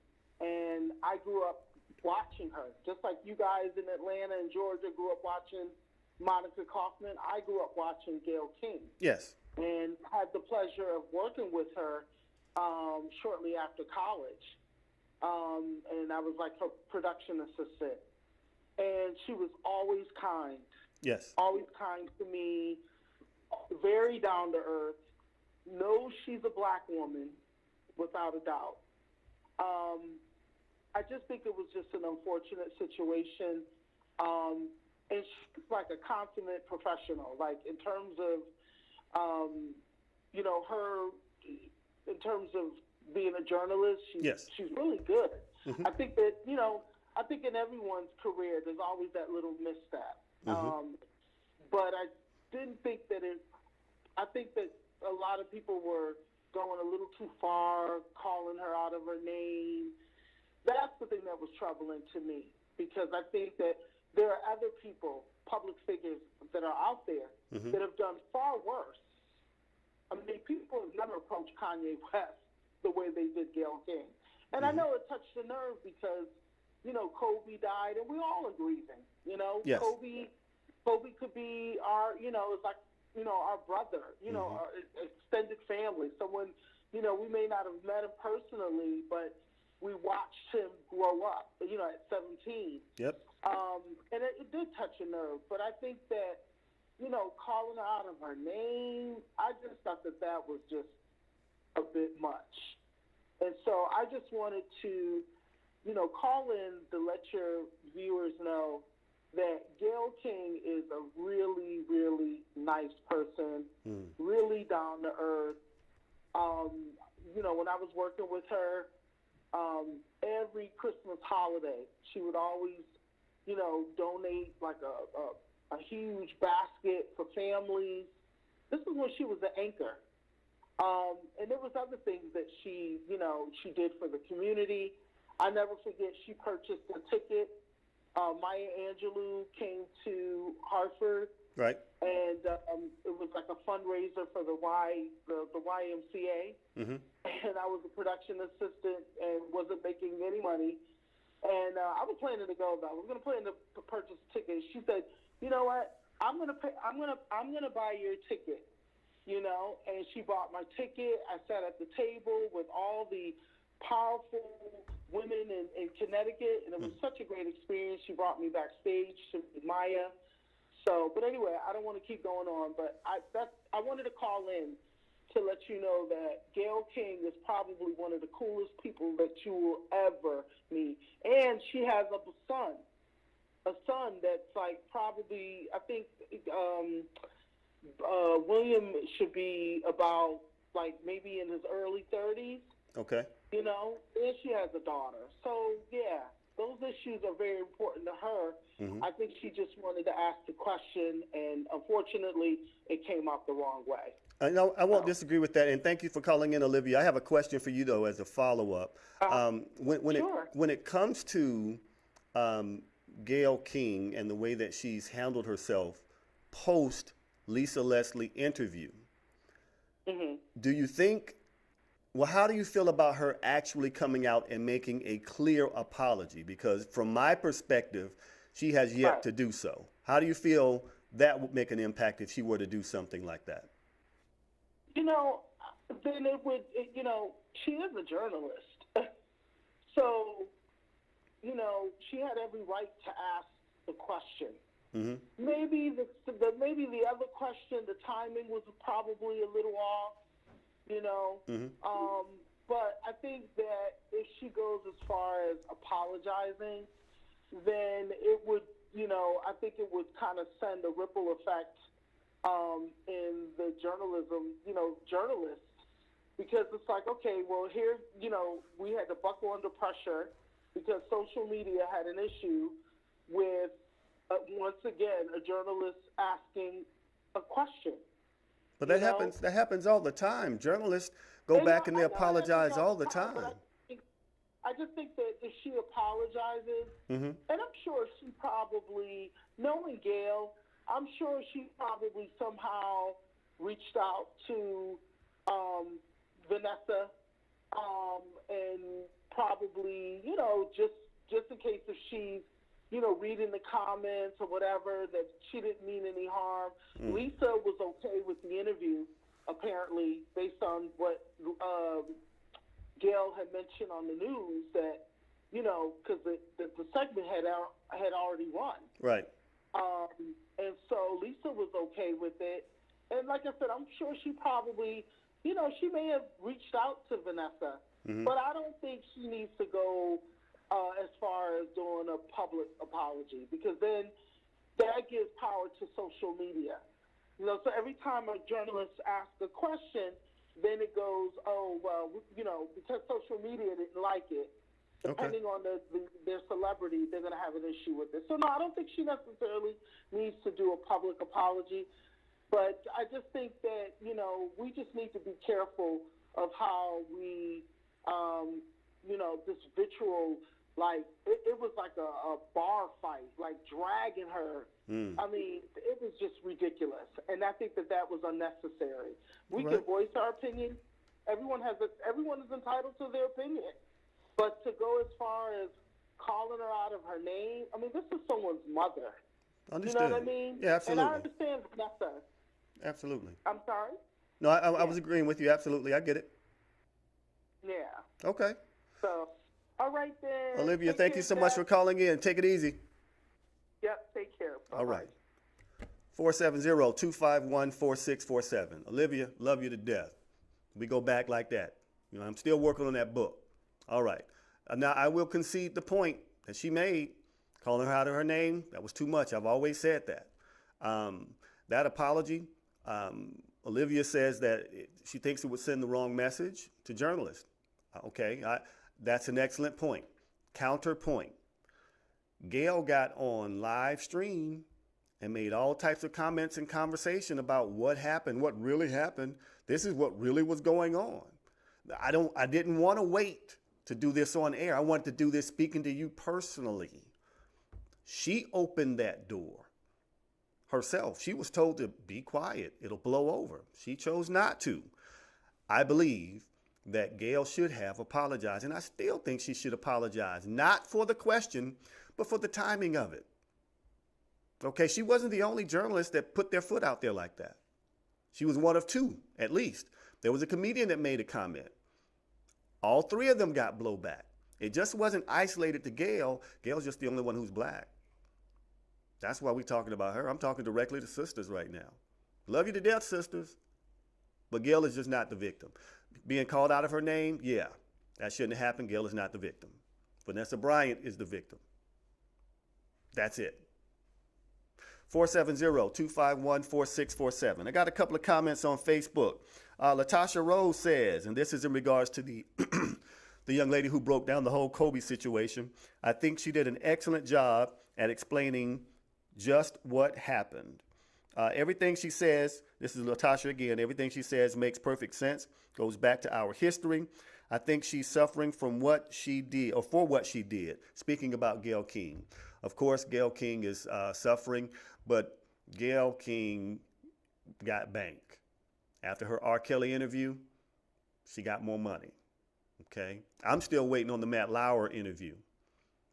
and I grew up watching her. Just like you guys in Atlanta and Georgia grew up watching Monica Kaufman, I grew up watching Gayle King. Yes. And had the pleasure of working with her shortly after college. And I was like her production assistant. And she was always kind. Yes. Always kind to me, very down to earth, knows she's a black woman, without a doubt. I just think it was just an unfortunate situation. And she's like a consummate professional, like in terms of, her, in terms of being a journalist, she's really good. Mm-hmm. I think that, I think in everyone's career, there's always that little misstep. Mm-hmm. But I didn't think that I think that a lot of people were going a little too far, calling her out of her name. That's the thing that was troubling to me, because I think that there are other people, public figures that are out there mm-hmm. that have done far worse. I mean, people have never approached Kanye West the way they did Gayle King. And mm-hmm. I know it touched the nerve because, Kobe died and we all are grieving, Yes. Kobe could be our, it's like, our brother, mm-hmm. our extended family, someone, we may not have met him personally, but we watched him grow up, at 17. Yep. And it did touch a nerve, but I think that, calling her out of her name, I just thought that was just a bit much. And so I just wanted to, call in to let your viewers know that Gayle King is a really, really nice person, really down to earth. When I was working with her, every Christmas holiday, she would always, donate like a huge basket for families. This is when she was the anchor. And there was other things that she did for the community. I never forget, she purchased a ticket. Maya Angelou came to Hartford. Right. And it was like a fundraiser for the YMCA. Mm-hmm. And I was a production assistant and wasn't making any money. And I was planning to go, though. I was going to plan to purchase a ticket. She said, "You know what? I'm going to buy your ticket." And she bought my ticket. I sat at the table with all the powerful women in Connecticut, and it was such a great experience. She brought me backstage to meet Maya. So, but anyway, I don't want to keep going on, but I wanted to call in to let you know that Gayle King is probably one of the coolest people that you will ever meet. And she has a son that's like probably, I think, William should be about like maybe in his early 30s. Okay. And she has a daughter. So, yeah, those issues are very important to her. Mm-hmm. I think she just wanted to ask the question, and unfortunately, it came out the wrong way. No, I won't disagree with that, and thank you for calling in, Olivia. I have a question for you, though, as a follow-up. When it comes to Gayle King and the way that she's handled herself post Lisa Leslie interview, mm-hmm. do you think, how do you feel about her actually coming out and making a clear apology? Because from my perspective, she has yet to do so. How do you feel that would make an impact if she were to do something like that? Then it would, she is a journalist. So, she had every right to ask the question. Mm-hmm. Maybe the other question, the timing was probably a little off, Mm-hmm. But I think that if she goes as far as apologizing, then it would, I think it would kind of send a ripple effect in the journalism, journalists, because it's like, okay, well, here, we had to buckle under pressure because social media had an issue with, once again, a journalist asking a question. But that happens all the time. Journalists go back and they apologize all the time. I just think that if she apologizes, mm-hmm. and I'm sure she probably, knowing Gayle, I'm sure she probably somehow reached out to Vanessa, and probably, just in case if she's, reading the comments or whatever, that she didn't mean any harm. Lisa was okay with the interview, apparently, based on what Gail had mentioned on the news, that, because the segment had already run. Right. And so Lisa was okay with it. And like I said, I'm sure she probably, she may have reached out to Vanessa, but I don't think she needs to go as far as doing a public apology, because then that gives power to social media. So every time a journalist asks a question, then it goes, oh, well, because social media didn't like it, depending on their celebrity, they're going to have an issue with it. So, no, I don't think she necessarily needs to do a public apology. But I just think that, we just need to be careful of how we, this vitriol, like, it was like a bar fight, like dragging her. I mean, it was just ridiculous. And I think that was unnecessary. We can voice our opinion. Everyone is entitled to their opinion. But to go as far as calling her out of her name, I mean, this is someone's mother. Understood. You know what I mean? Yeah, absolutely. And I understand Vanessa. Absolutely. I'm sorry? No, I was agreeing with you. Absolutely. I get it. Yeah. Okay. So, all right then. Olivia, thank you so much for calling in. Take it easy. Yep, take care. Bye-bye. All right. 470-251-4647. Olivia, love you to death. We go back like that. I'm still working on that book. All right. Now, I will concede the point that she made, calling her out of her name. That was too much. I've always said that. That apology, Olivia says that she thinks it would send the wrong message to journalists. Okay, that's an excellent point. Counterpoint. Gail got on live stream and made all types of comments and conversation about what happened, what really happened. This is what really was going on. I didn't want to wait to do this on air. I wanted to do this speaking to you personally. She opened that door herself. She was told to be quiet. It'll blow over. She chose not to. I believe that Gail should have apologized, and I still think she should apologize, not for the question, but for the timing of it. Okay, she wasn't the only journalist that put their foot out there like that. She was one of two, at least. There was a comedian that made a comment. All three of them got blowback. It just wasn't isolated to Gail. Gail's just the only one who's black. That's why we're talking about her. I'm talking directly to sisters right now. Love you to death, sisters. But Gail is just not the victim. Being called out of her name, yeah, that shouldn't have happened. Gail is not the victim. Vanessa Bryant is the victim. That's it. 470-251-4647. I got a couple of comments on Facebook. Latasha Rose says, and this is in regards to the the young lady who broke down the whole Kobe situation. I think she did an excellent job at explaining just what happened. Everything she says, this is Latasha again, everything she says makes perfect sense, goes back to our history. I think she's suffering from what she did, or for what she did, speaking about Gayle King. Of course, Gayle King is suffering, but Gayle King got bank. After her R. Kelly interview, she got more money, okay? I'm still waiting on the Matt Lauer interview,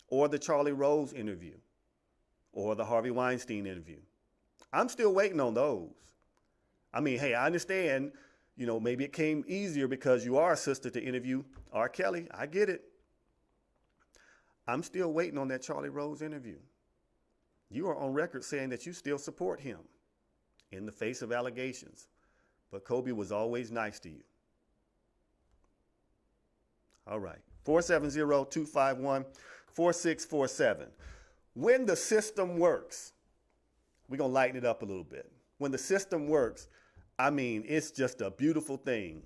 or the Charlie Rose interview, or the Harvey Weinstein interview. I'm still waiting on those. I mean, hey, I understand, maybe it came easier because you are a sister to interview R. Kelly. I get it. I'm still waiting on that Charlie Rose interview. You are on record saying that you still support him in the face of allegations. But Kobe was always nice to you. All right. 470-251-4647. When the system works, we're going to lighten it up a little bit. When the system works, I mean, it's just a beautiful thing.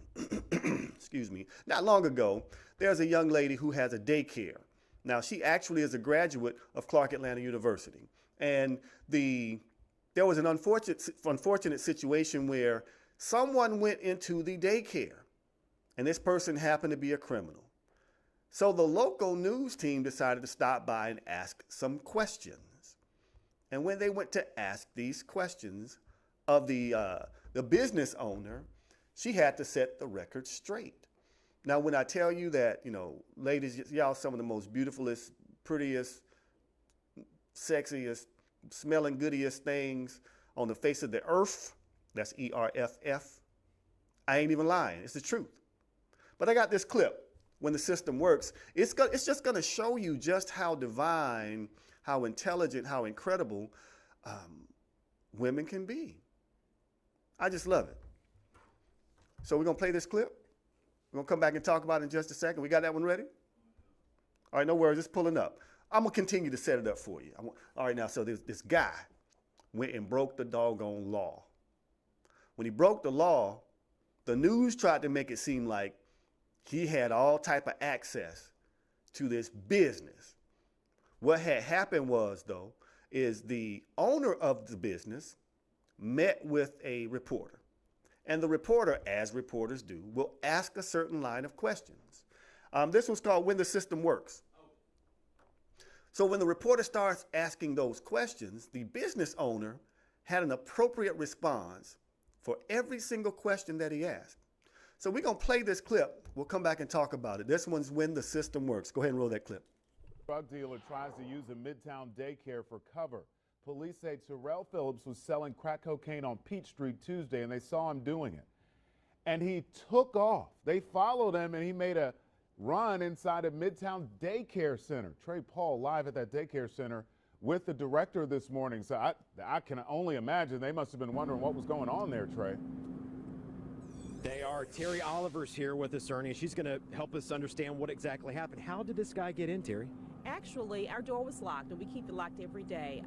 Excuse me. Not long ago, there's a young lady who has a daycare. Now, she actually is a graduate of Clark Atlanta University. And there was an unfortunate situation where someone went into the daycare, and this person happened to be a criminal. So the local news team decided to stop by and ask some questions. And when they went to ask these questions of the business owner, She had to set the record straight. Now, when I tell you that, ladies, y'all some of the most beautifulest, prettiest, sexiest, smelling goodiest things on the face of the earth, that's ERFF, I ain't even lying. It's the truth. But I got this clip. When the system works, it's just going to show you just how divine, how intelligent, how incredible women can be. I just love it. So we're going to play this clip. We're going to come back and talk about it in just a second. We got that one ready? All right, no worries. It's pulling up. I'm going to continue to set it up for you. All right, now, so this guy went and broke the doggone law. When he broke the law, the news tried to make it seem like he had all type of access to this business. What had happened was, though, is the owner of the business met with a reporter. And the reporter, as reporters do, will ask a certain line of questions. This one's called When the System Works. So when the reporter starts asking those questions, the business owner had an appropriate response for every single question that he asked. So we're going to play this clip. We'll come back and talk about it. This one's When the System Works. Go ahead and roll that clip. Drug dealer tries to use a Midtown daycare for cover. Police say Terrell Phillips was selling crack cocaine on Peach Street Tuesday, and they saw him doing it. And he took off. They followed him, and he made a run inside a Midtown daycare center. Trey Paul live at that daycare center with the director this morning. So I can only imagine they must have been wondering what was going on there, Trey. They are. Terry Oliver's here with us, Ernie, and she's going to help us understand what exactly happened. How did this guy get in, Terry? Actually, our door was locked, and we keep it locked every day.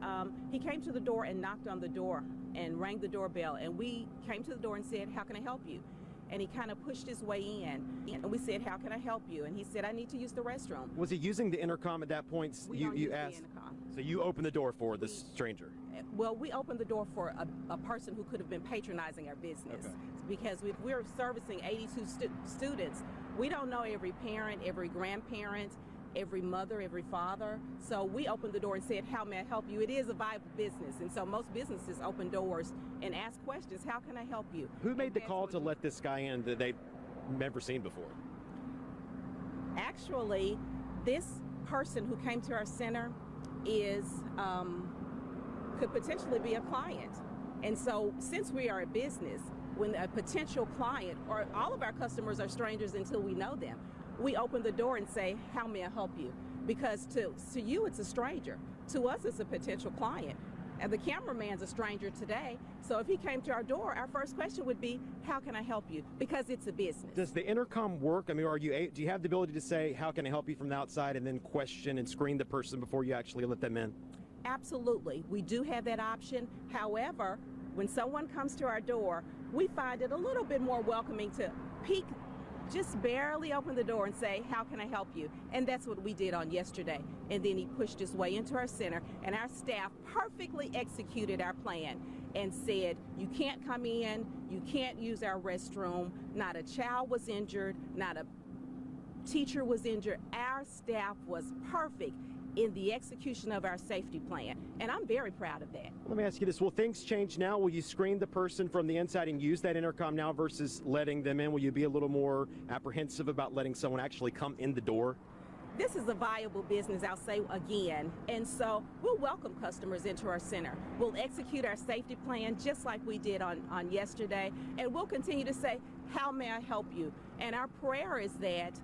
He came to the door and knocked on the door and rang the doorbell, and we came to the door and said, "How can I help you?" And he kind of pushed his way in, and we said, "How can I help you?" And he said, "I need to use the restroom." Was he using the intercom at that point? You asked. So you opened the door for this stranger? Well, we opened the door for a person who could have been patronizing our business. Okay. Because if we're servicing 82 students, we don't know every parent, every grandparent, every mother, every father. So we opened the door and said, "How may I help you?" It is a viable business, and so most businesses open doors and ask questions. How can I help you? Who made the call to let this guy in that they've never seen before? Actually, this person who came to our center could potentially be a client. And so since we are a business, when a potential client, or all of our customers are strangers until we know them, we open the door and say, "How may I help you?" Because to you, it's a stranger. To us, it's a potential client. And the cameraman's a stranger today. So if he came to our door, our first question would be, "How can I help you?" Because it's a business. Does the intercom work? I mean, do you have the ability to say, "How can I help you?" from the outside, and then question and screen the person before you actually let them in? Absolutely. We do have that option. However, when someone comes to our door, we find it a little bit more welcoming to peek, just barely open the door and say, "How can I help you?" And that's what we did on yesterday. And then he pushed his way into our center, and our staff perfectly executed our plan and said, "You can't come in, you can't use our restroom." Not a child was injured, not a teacher was injured. Our staff was perfect in the execution of our safety plan, and I'm very proud of that. Let me ask you this. Will things change now? Will you screen the person from the inside and use that intercom now versus letting them in? Will you be a little more apprehensive about letting someone actually come in the door? This is a viable business, I'll say again, and so we'll welcome customers into our center. We'll execute our safety plan just like we did on yesterday, and we'll continue to say, "How may I help you?" And our prayer is that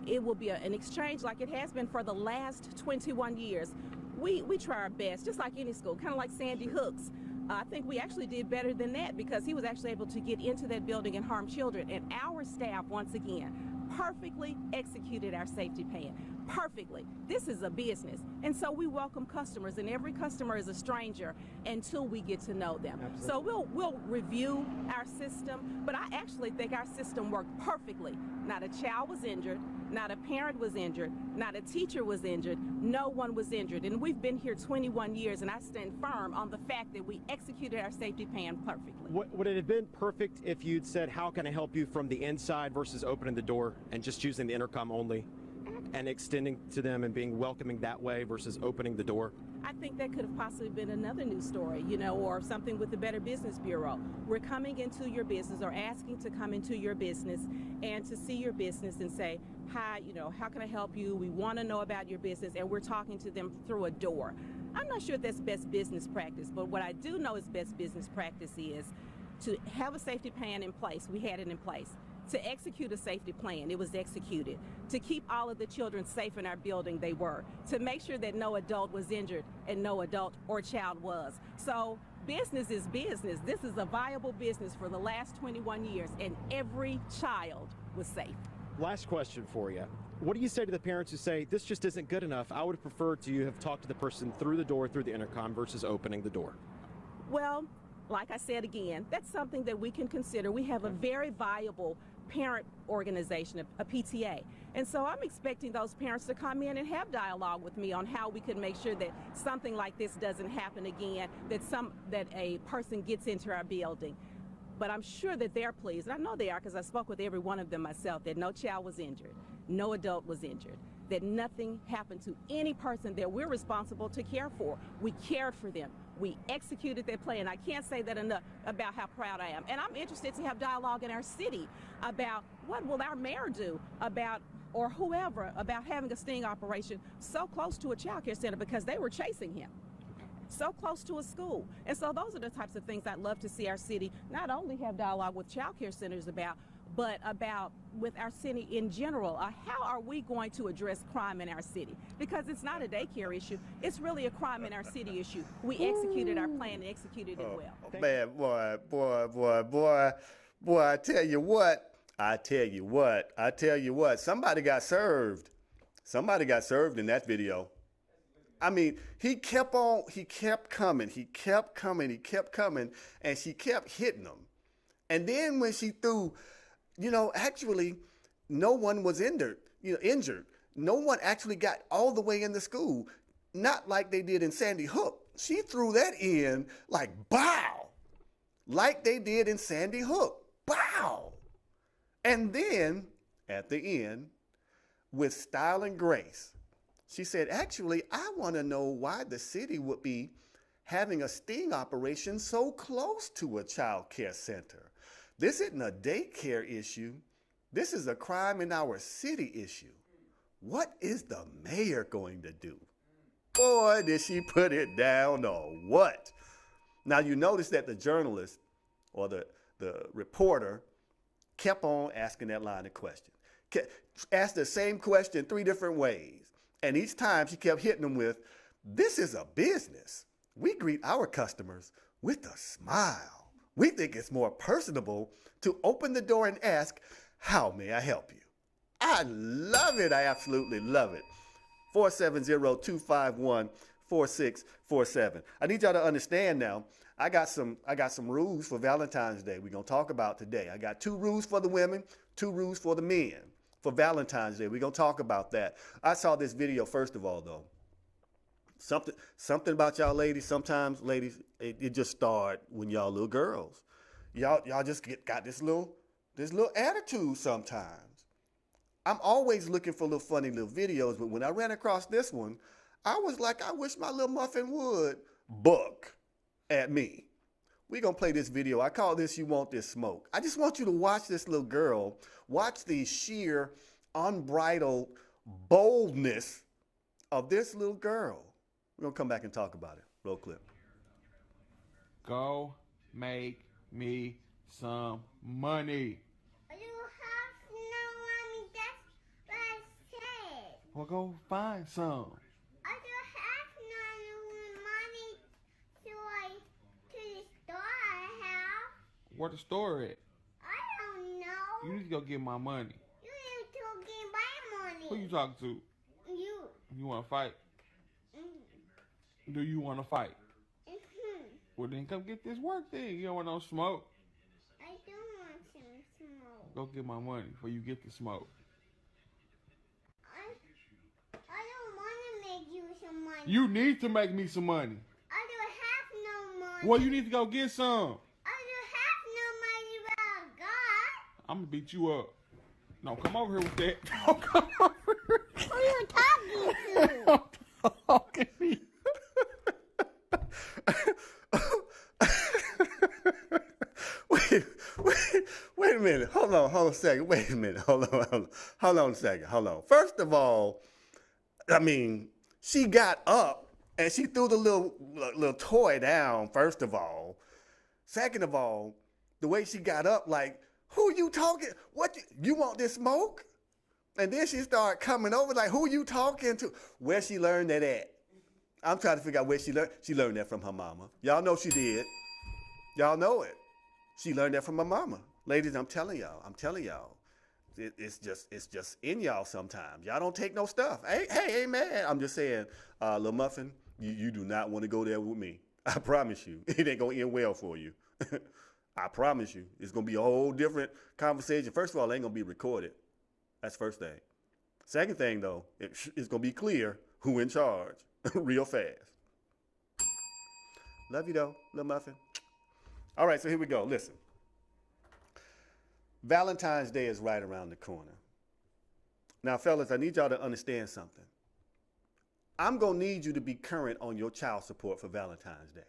it will be an exchange like it has been for the last 21 years. We try our best, just like any school, kind of like Sandy Hook's. I think we actually did better than that because he was actually able to get into that building and harm children. And our staff, once again, perfectly executed our safety plan. Perfectly. This is a business. And so we welcome customers, and every customer is a stranger until we get to know them. Absolutely. So we'll review our system, but I actually think our system worked perfectly. Not a child was injured, not a parent was injured, not a teacher was injured, no one was injured. And we've been here 21 years, and I stand firm on the fact that we executed our safety plan perfectly. Would it have been perfect if you'd said, "How can I help you?" from the inside versus opening the door and just choosing the intercom only? and extending to them and being welcoming that way versus opening the door? I think that could have possibly been another news story, or something with the Better Business Bureau. We're coming into your business or asking to come into your business and to see your business and say, hi, how can I help you? We want to know about your business, and we're talking to them through a door. I'm not sure if that's best business practice, but what I do know is best business practice is to have a safety plan in place. We had it in place. To execute a safety plan, it was executed. To keep all of the children safe in our building, they were. To make sure that no adult was injured and no adult or child was. So business is business. This is a viable business for the last 21 years, and every child was safe. Last question for you. What do you say to the parents who say, this just isn't good enough? I would prefer to have talked to the person through the door, through the intercom, versus opening the door. Well, like I said again, that's something that we can consider. We have a very viable parent organization, a PTA. And so I'm expecting those parents to come in and have dialogue with me on how we can make sure that something like this doesn't happen again, that a person gets into our building. But I'm sure that they're pleased, and I know they are because I spoke with every one of them myself, that no child was injured, no adult was injured, that nothing happened to any person that we're responsible to care for. We cared for them. We executed their plan. I can't say that enough about how proud I am. And I'm interested to have dialogue in our city about what will our mayor do about, or whoever, about having a sting operation so close to a child care center, because they were chasing him. So close to a school. And so those are the types of things I'd love to see our city not only have dialogue with child care centers about, but about with our city in general. How are we going to address crime in our city? Because it's not a daycare issue. It's really a crime in our city issue. We executed our plan and executed it well. Man, boy, I tell you what, somebody got served. Somebody got served in that video. I mean, he kept coming, and she kept hitting him. And then when she threw, actually, no one was injured. No one actually got all the way in the school, not like they did in Sandy Hook. She threw that in like, bow, like they did in Sandy Hook, bow. And then, at the end, with style and grace, she said, actually, I want to know why the city would be having a sting operation so close to a child care center. This isn't a daycare issue. This is a crime in our city issue. What is the mayor going to do? Boy, did she put it down or what? Now, you notice that the journalist or the reporter kept on asking that line of question. Asked the same question 3 different ways. And each time she kept hitting them with, this is a business. We greet our customers with a smile. We think it's more personable to open the door and ask, how may I help you? I love it. I absolutely love it. 470-251-4647. I need y'all to understand now, I got some rules for Valentine's Day we're going to talk about today. I got 2 rules for the women, 2 rules for the men. For Valentine's Day, we're going to talk about that. I saw this video, first of all, though. Something about y'all ladies, sometimes, ladies, it just start when y'all little girls. Y'all just got this little attitude sometimes. I'm always looking for little funny little videos, but when I ran across this one, I was like, I wish my little muffin would buck at me. We're going to play this video. I call this You Want This Smoke. I just want you to watch this little girl, watch the sheer, unbridled boldness of this little girl. We're going to come back and talk about it. Roll clip. Go make me some money. You have no money, that's what I said. Well, go find some. I don't have no money to the store I have. Where the store at? I don't know. You need to go get my money. You need to get my money. Who you talking to? You. You want to fight? Do you want to fight? Well, then come get this work then. You don't want no smoke. I don't want some smoke. Go get my money before you get the smoke. I don't want to make you some money. You need to make me some money. I don't have no money. Well, you need to go get some. I don't have no money without God. I'm going to beat you up. No, come over here with that. No, come over here. hold on a second. Wait a minute. Hold on a second. Hold on. First of all, I mean, she got up and she threw the little toy down, first of all. Second of all, the way she got up, like, who you talking? What, you want this smoke? And then she started coming over, like, who you talking to? Where she learned that at? I'm trying to figure out where she learned. She learned that from her mama. Y'all know she did. Y'all know it. She learned that from her mama. Ladies, I'm telling y'all. It's just in y'all sometimes. Y'all don't take no stuff. Hey, man. I'm just saying, Lil Muffin, you do not want to go there with me. I promise you. It ain't going to end well for you. I promise you. It's going to be a whole different conversation. First of all, it ain't going to be recorded. That's the first thing. Second thing, though, it's going to be clear who in charge real fast. Love you, though, Lil Muffin. All right, so here we go. Listen. Valentine's Day is right around the corner. Now, fellas, I need y'all to understand something. I'm going to need you to be current on your child support for Valentine's Day.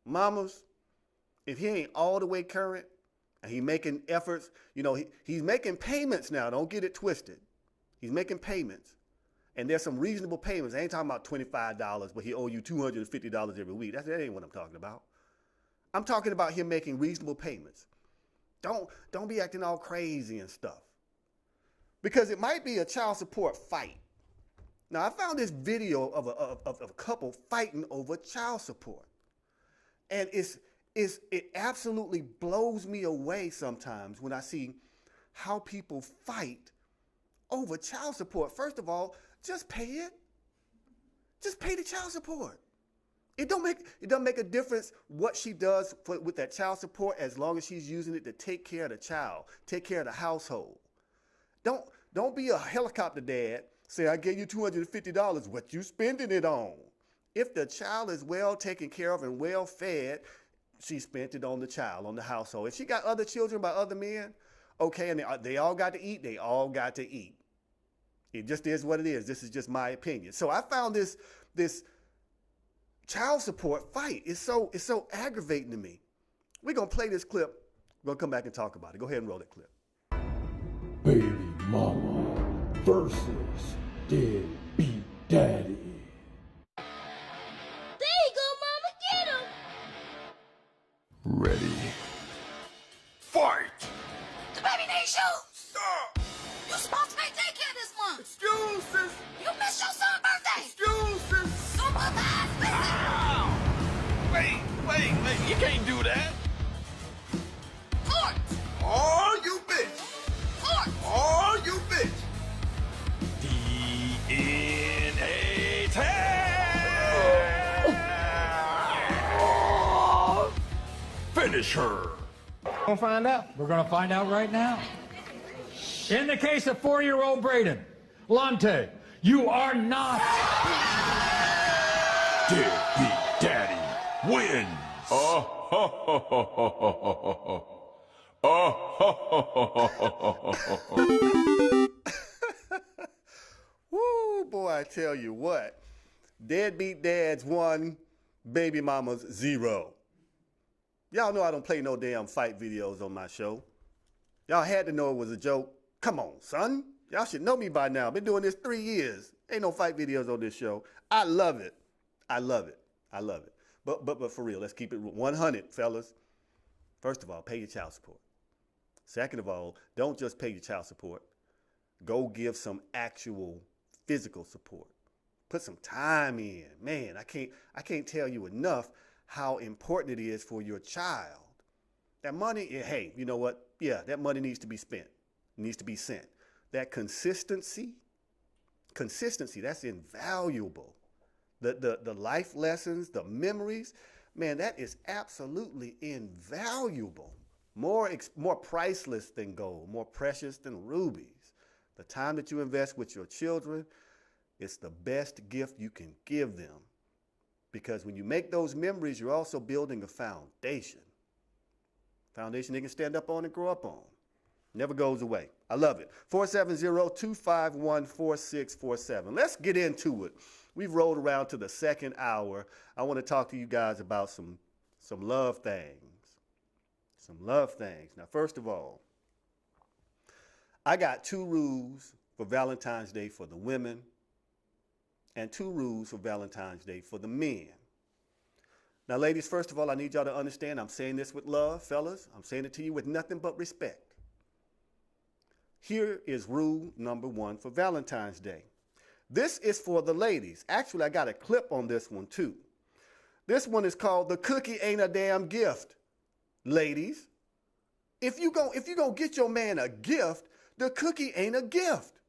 Mamas, if he ain't all the way current and he making efforts, you know, he's making payments now. Don't get it twisted. He's making payments. And there's some reasonable payments. I ain't talking about $25, but he owe you $250 every week. That ain't what I'm talking about. I'm talking about him making reasonable payments. Don't be acting all crazy and stuff. Because it might be a child support fight. Now, I found this video of a couple fighting over child support. And it absolutely blows me away sometimes when I see how people fight over child support. First of all, just pay it. Just pay the child support. It don't make a difference what she does with that child support as long as she's using it to take care of the child, take care of the household. Don't be a helicopter dad. Say, I gave you $250. What you spending it on? If the child is well taken care of and well fed, she spent it on the child, on the household. If she got other children by other men, okay, and they all got to eat, they all got to eat. It just is what it is. This is just my opinion. So I found this child support fight. It's so aggravating to me. We're going to play this clip. We're going to come back and talk about it. Go ahead and roll that clip. Baby mama versus deadbeat daddy. There you go, Mama. Get him. Ready. Fight! The baby needs shoes. Stop. You're supposed to pay daycare this month. Excuses! You missed your son's birthday. Excuses! Supervised visit. Ow! Wait, you can't do that. Court. Oh, you bitch! Court. Oh, you bitch! DNA test! Finish her! We'll find out. We're going to find out right now. In the case of 4-year-old Braden, Lante, you are not. Deadbeat Daddy wins. Woo, boy, I tell you what. Deadbeat dads 1, baby mamas 0. Y'all know I don't play no damn fight videos on my show. Y'all had to know it was a joke. Come on, son. Y'all should know me by now. Been doing this 3 years. Ain't no fight videos on this show. I love it. I love it. But for real, let's keep it 100, fellas. First of all, pay your child support. Second of all, don't just pay your child support. Go give some actual physical support. Put some time in. Man, I can't tell you enough how important it is for your child. That money, hey, you know what? Yeah, that money needs to be spent. Needs to be sent. That consistency, that's invaluable. The life lessons, the memories, man, that is absolutely invaluable. More priceless than gold, more precious than rubies. The time that you invest with your children, it's the best gift you can give them. Because when you make those memories, you're also building a foundation. Foundation they can stand up on and grow up on. Never goes away. I love it. 470-251-4647. Let's get into it. We've rolled around to the second hour. I want to talk to you guys about some love things. Some love things. Now, first of all, I got 2 rules for Valentine's Day for the women and 2 rules for Valentine's Day for the men. Now, ladies, first of all, I need y'all to understand I'm saying this with love. Fellas, I'm saying it to you with nothing but respect. Here is rule number 1 for Valentine's Day. This is for the ladies. Actually, I got a clip on this one, too. This one is called "The Cookie Ain't a Damn Gift." Ladies, if you gonna get your man a gift, the cookie ain't a gift.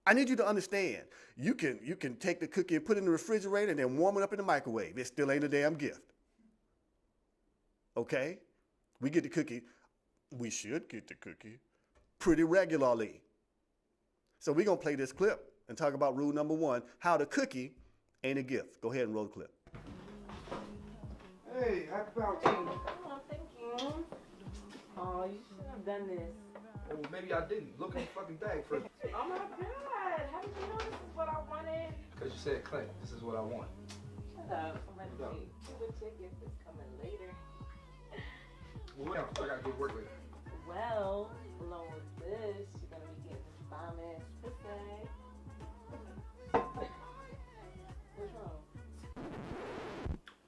I need you to understand. You can take the cookie and put it in the refrigerator and then warm it up in the microwave. It still ain't a damn gift. Okay? We get the cookie. We should get the cookie pretty regularly. So we're gonna play this clip and talk about rule number 1, how the cookie ain't a gift. Go ahead and roll the clip. Hey, happy Valentine. Oh, thank you. Oh, you shouldn't have done this. Oh, maybe I didn't. Look in the fucking bag first. Oh my God, how did you know this is what I wanted? Because you said, Clint, this is what I want. Shut up. I'm ready to see what your gift is coming later. Well, I gotta go to work later. Well, along with this, you're gonna be getting this bomb-ass pussy. What's wrong?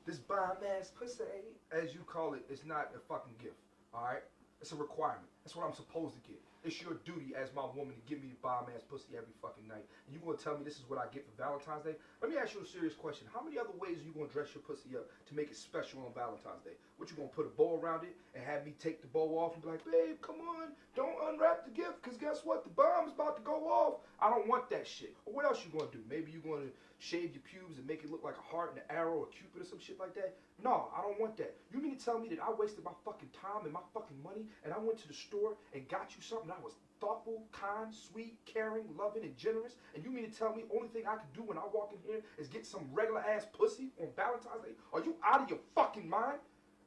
This bomb-ass pussy, as you call it, is not a fucking gift, all right? It's a requirement. That's what I'm supposed to get. It's your duty as my woman to give me the bomb-ass pussy every fucking night. And you gonna tell me this is what I get for Valentine's Day? Let me ask you a serious question. How many other ways are you gonna dress your pussy up to make it special on Valentine's Day? What, you gonna put a bow around it and have me take the bow off and be like, babe, come on, don't unwrap the gift, because guess what? The bomb's about to go off. I don't want that shit. Or what else you gonna do? Maybe you gonna shave your pubes and make it look like a heart and an arrow or Cupid or some shit like that? No, I don't want that. You mean to tell me that I wasted my fucking time and my fucking money and I went to the store and got you something that was thoughtful, kind, sweet, caring, loving, and generous, and you mean to tell me only thing I can do when I walk in here is get some regular ass pussy on Valentine's Day? Are you out of your fucking mind?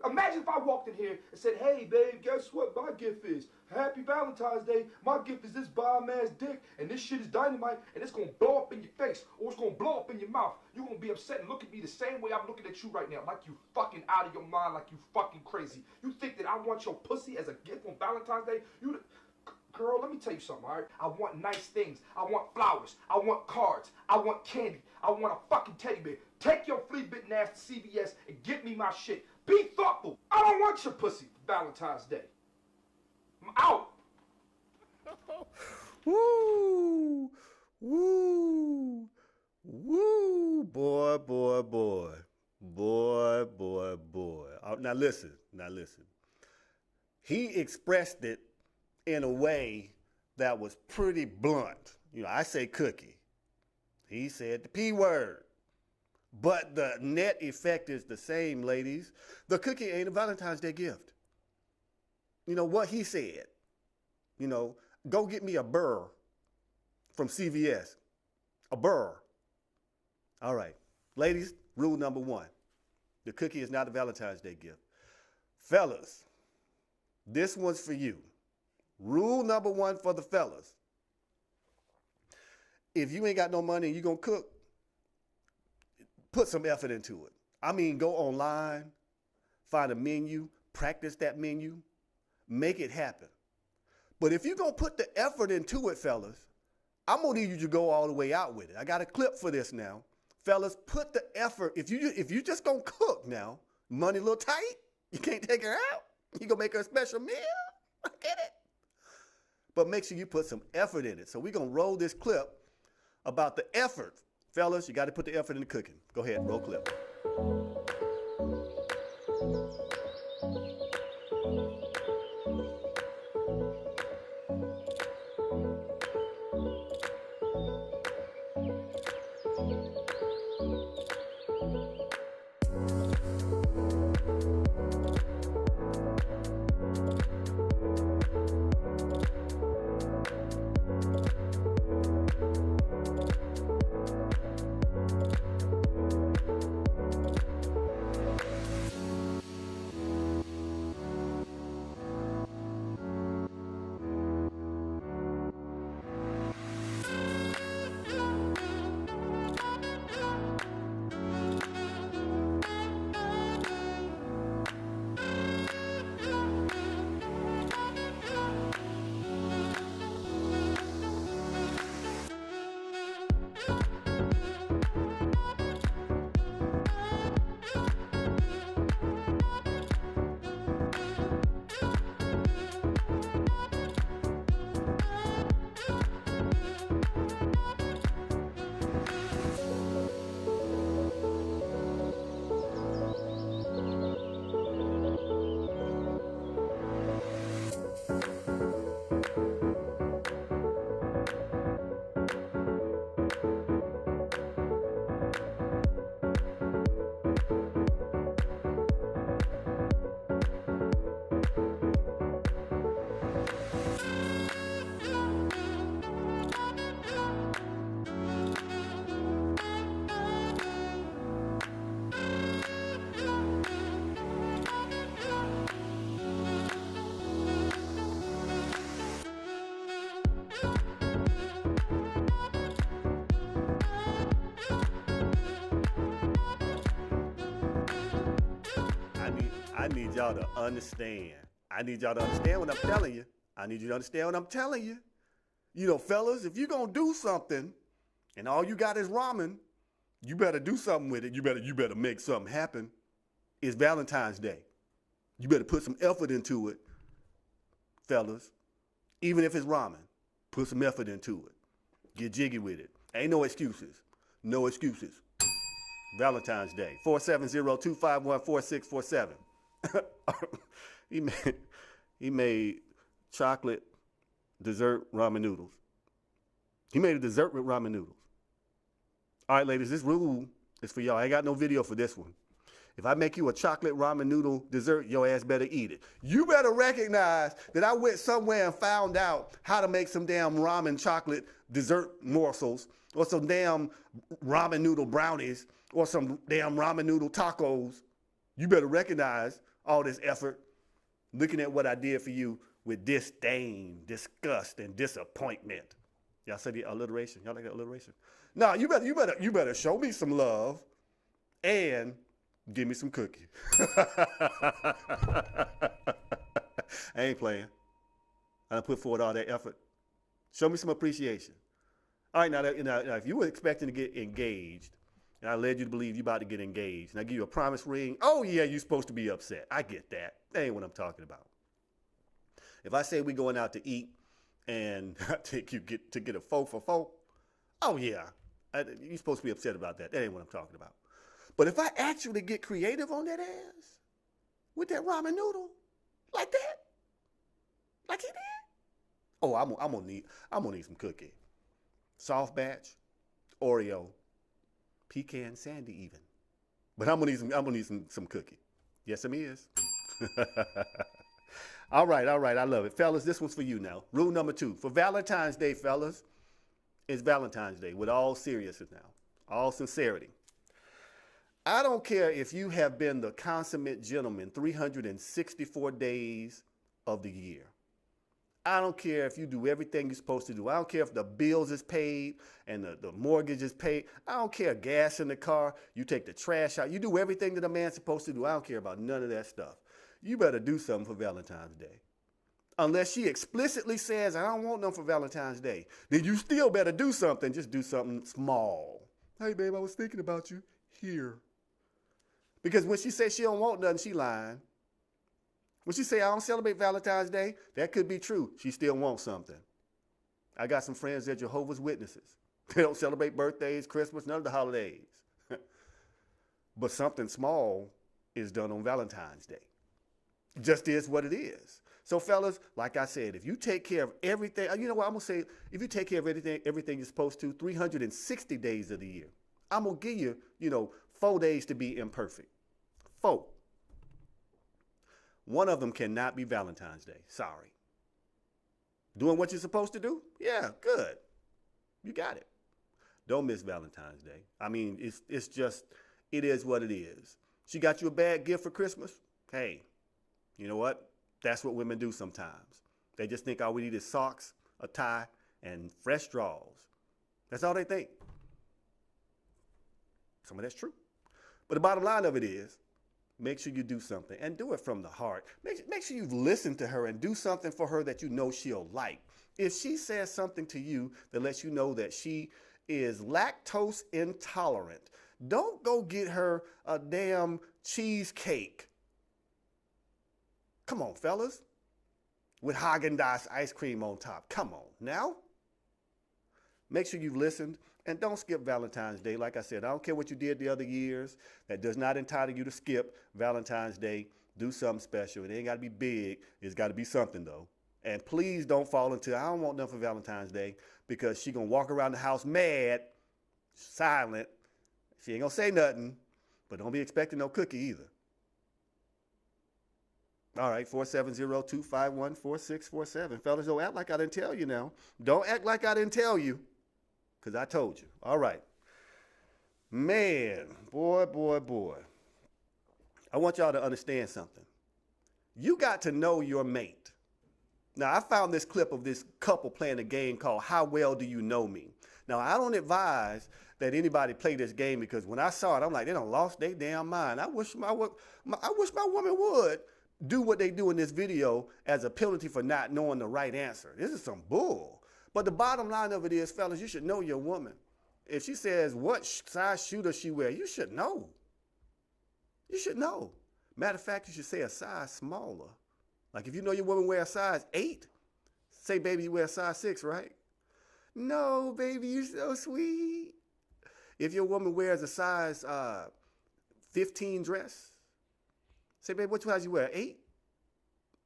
Imagine if I walked in here and said, hey babe, guess what my gift is? Happy Valentine's Day. My gift is this bomb ass dick, and this shit is dynamite, and it's gonna blow up in your face, or it's gonna blow up in your mouth. You're gonna be upset and look at me the same way I'm looking at you right now, like you fucking out of your mind, like you fucking crazy. You think that I want your pussy as a gift on Valentine's Day? Girl, let me tell you something, all right? I want nice things. I want flowers. I want cards. I want candy. I want a fucking teddy bear. Take your flea-bitten ass to CVS and get me my shit. Be thoughtful. I don't want your pussy for Valentine's Day. I'm out. Woo! Woo! Woo! Boy, boy, boy. Boy, boy, boy. Now listen. He expressed it in a way that was pretty blunt. You know, I say cookie. He said the P word. But the net effect is the same, ladies. The cookie ain't a Valentine's Day gift. You know what he said? You know, go get me a burr from CVS. A burr. All right. Ladies, rule number 1. The cookie is not a Valentine's Day gift. Fellas, this one's for you. Rule number 1 for the fellas. If you ain't got no money and you gonna cook, put some effort into it. I mean, go online, find a menu, practice that menu, make it happen. But if you're gonna put the effort into it, fellas, I'm gonna need you to go all the way out with it. I got a clip for this now. Fellas, put the effort. If you just gonna cook now, money a little tight, you can't take her out. You gonna make her a special meal? I get it. But make sure you put some effort in it. So we're gonna roll this clip about the effort. Fellas, you got to put the effort in the cooking. Go ahead, roll clip. I need y'all to understand. I need y'all to understand what I'm telling you. I need you to understand what I'm telling you. You know, fellas, if you're going to do something and all you got is ramen, you better do something with it. You better make something happen. It's Valentine's Day. You better put some effort into it, fellas. Even if it's ramen, put some effort into it. Get jiggy with it. Ain't no excuses. No excuses. Valentine's Day. 470-251-4647. He made chocolate dessert ramen noodles. He made a dessert with ramen noodles. All right, ladies, this rule is for y'all. I ain't got no video for this one. If I make you a chocolate ramen noodle dessert, your ass better eat it. You better recognize that I went somewhere and found out how to make some damn ramen chocolate dessert morsels, or some damn ramen noodle brownies, or some damn ramen noodle tacos. You better recognize all this effort, looking at what I did for you with disdain, disgust, and disappointment. Y'all say the alliteration? Y'all like that alliteration? No, you better show me some love and give me some cookie. I ain't playing. I put forward all that effort. Show me some appreciation. All right, now if you were expecting to get engaged, and I led you to believe you about to get engaged, and I give you a promise ring, oh yeah, you're supposed to be upset. I get that. That ain't what I'm talking about. If I say we're going out to eat and I take you to get a 4 for 4, oh yeah, you're supposed to be upset about that. That ain't what I'm talking about. But if I actually get creative on that ass with that ramen noodle, like that, like he did, oh, I'm gonna need some cookie, soft batch, Oreo, pecan sandy even, but I'm gonna need some cookie. Yes, it is. All right, I love it, fellas. This one's for you now. Rule number 2 for Valentine's Day, fellas. It's Valentine's Day with all seriousness now, all sincerity. I don't care if you have been the consummate gentleman 364 days of the year. I don't care if you do everything you're supposed to do. I don't care if the bills is paid and the mortgage is paid. I don't care gas in the car. You take the trash out. You do everything that a man's supposed to do. I don't care about none of that stuff. You better do something for Valentine's Day. Unless she explicitly says, I don't want none for Valentine's Day, then you still better do something. Just do something small. Hey, babe, I was thinking about you here. Because when she says she don't want nothing, she lying. When she say I don't celebrate Valentine's Day, that could be true. She still wants something. I got some friends that are Jehovah's Witnesses. They don't celebrate birthdays, Christmas, none of the holidays. But something small is done on Valentine's Day. Just is what it is. So fellas, like I said, if you take care of everything, you know what I'm going to say, if you take care of everything you're supposed to, 360 days of the year, I'm going to give you, 4 days to be imperfect. 4. One of them cannot be Valentine's Day. Sorry. Doing what you're supposed to do? Yeah, good. You got it. Don't miss Valentine's Day. I mean, it's just, it is what it is. She got you a bad gift for Christmas? Hey, you know what? That's what women do sometimes. They just think all we need is socks, a tie, and fresh drawers. That's all they think. Some of that's true. But the bottom line of it is, make sure you do something and do it from the heart. Make sure you've listened to her and do something for her that you know she'll like. If she says something to you that lets you know that she is lactose intolerant. Don't go get her a damn cheesecake. Come on, fellas. With Haagen-Dazs ice cream on top. Come on, now. Make sure you've listened and don't skip Valentine's Day. Like I said, I don't care what you did the other years. That does not entitle you to skip Valentine's Day. Do something special. It ain't got to be big. It's got to be something, though. And please don't fall into, I don't want nothing for Valentine's Day, because she going to walk around the house mad, silent. She ain't going to say nothing, but don't be expecting no cookie either. All right, 470-251-4647. Fellas, don't act like I didn't tell you now. Don't act like I didn't tell you, because I told you. All right. Man, boy. I want y'all to understand something. You got to know your mate. Now, I found this clip of this couple playing a game called How Well Do You Know Me? Now, I don't advise that anybody play this game, because when I saw it, I'm like, they done lost their damn mind. I wish my woman would do what they do in this video as a penalty for not knowing the right answer. This is some bull. But the bottom line of it is, fellas, you should know your woman. If she says what size shoe does she wear, you should know. You should know. Matter of fact, you should say a size smaller. Like if you know your woman wears a size 8, say, baby, you wear a size 6, right? No, baby, you're so sweet. If your woman wears a size 15 dress, say, baby, what size you wear, 8?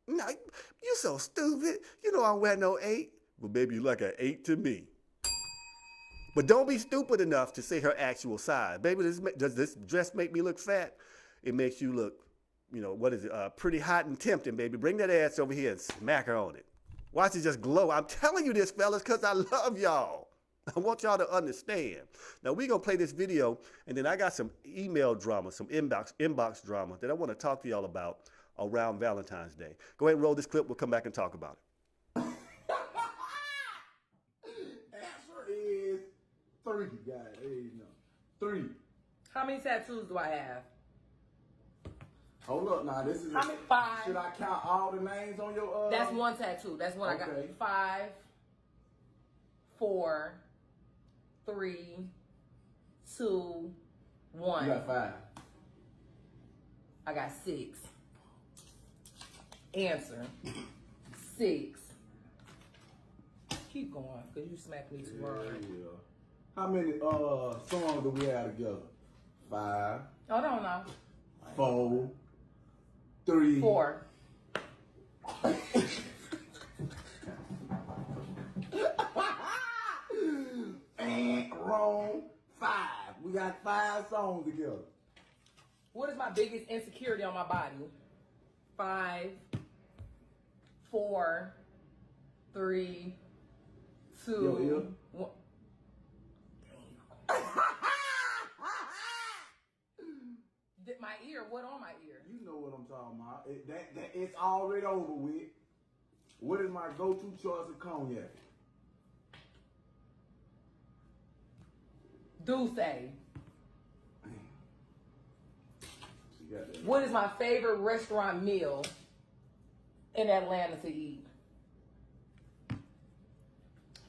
No, you so stupid. You know I don't wear no 8. Well, baby, you like an 8 to me. But don't be stupid enough to say her actual size. Baby, does this dress make me look fat? It makes you look, pretty hot and tempting, baby. Bring that ass over here and smack her on it. Watch it just glow. I'm telling you this, fellas, because I love y'all. I want y'all to understand. Now, we're going to play this video, and then I got some email drama, some inbox drama that I want to talk to y'all about around Valentine's Day. Go ahead and roll this clip. We'll come back and talk about it. Answer is 3, guys. There you know. 3. How many tattoos do I have? Hold up now. This is 5. Should I count all the names on your That's one tattoo. That's what okay. I got. 5, 4, 3, 2, 1. You got 5. I got 6. Answer. 6. Keep going, because you smacked me too hard. Yeah. How many songs do we have together? 5. Oh, no, no. 4. 3. 4. And wrong. 5. We got 5 songs together. What is my biggest insecurity on my body? 5, 4, 3, 2, 1. My ear? What on my ear? You know what I'm talking about. It's already over with. What is my go-to choice of cognac? Douce. What is my favorite restaurant meal in Atlanta to eat?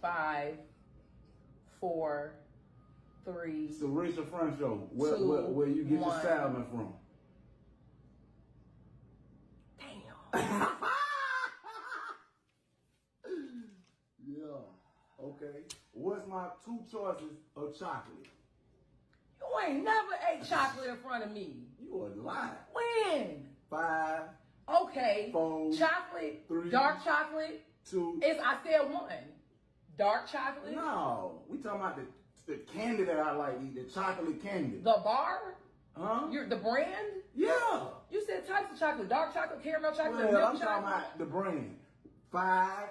5, 4, 3. It's a Richard French show. Where you get your salmon from? Damn. Yeah. Okay. What's my 2 choices of chocolate? You ain't never ate chocolate in front of me. You a lie. When? 5. Okay. 4. Chocolate. 3. Dark chocolate. 2. I said 1. Dark chocolate. No. We talking about the candy that I like to eat, the chocolate candy. The bar? Huh? The brand? Yeah. You said types of chocolate. Dark chocolate, caramel chocolate, Well, milk I'm chocolate. talking about the brand. 5,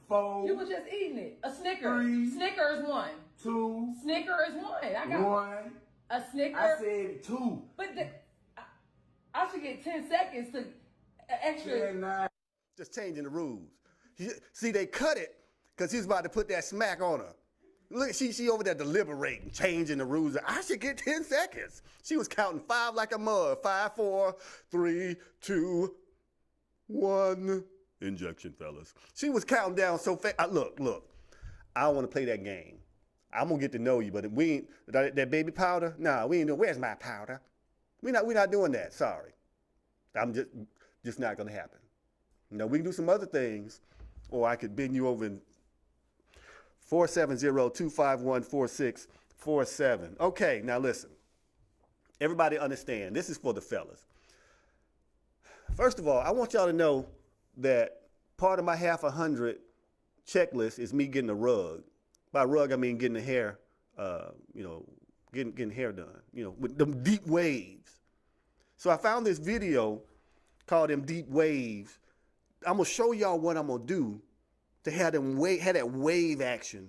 4. You were just eating it. A Snicker. 3. Snicker is 1. 2. Snicker is 1. I got 1. a Snicker. I said 2. But I should get 10 seconds to extra. 10, 9. Just changing the rules. See, they cut it because he was about to put that smack on her. Look, she over there deliberating, changing the rules. I should get 10 seconds. She was counting 5 like a mug. 5, 4, 3, 2, 1. Injection, fellas. She was counting down so fast. Look. I don't want to play that game. I'm gonna get to know you, but we ain't that baby powder. Nah, we ain't doing. Where's my powder? We're not doing that. Sorry, I'm just not gonna happen. You know, we can do some other things, or I could bend you over in 470-251-4647. Okay, now listen. Everybody understand. This is for the fellas. First of all, I want y'all to know that part of my half 100 checklist is me getting a rug. By rug, I mean getting the hair, getting hair done, with them deep waves. So I found this video called Them Deep Waves. I'm going to show y'all what I'm going to do to have that wave action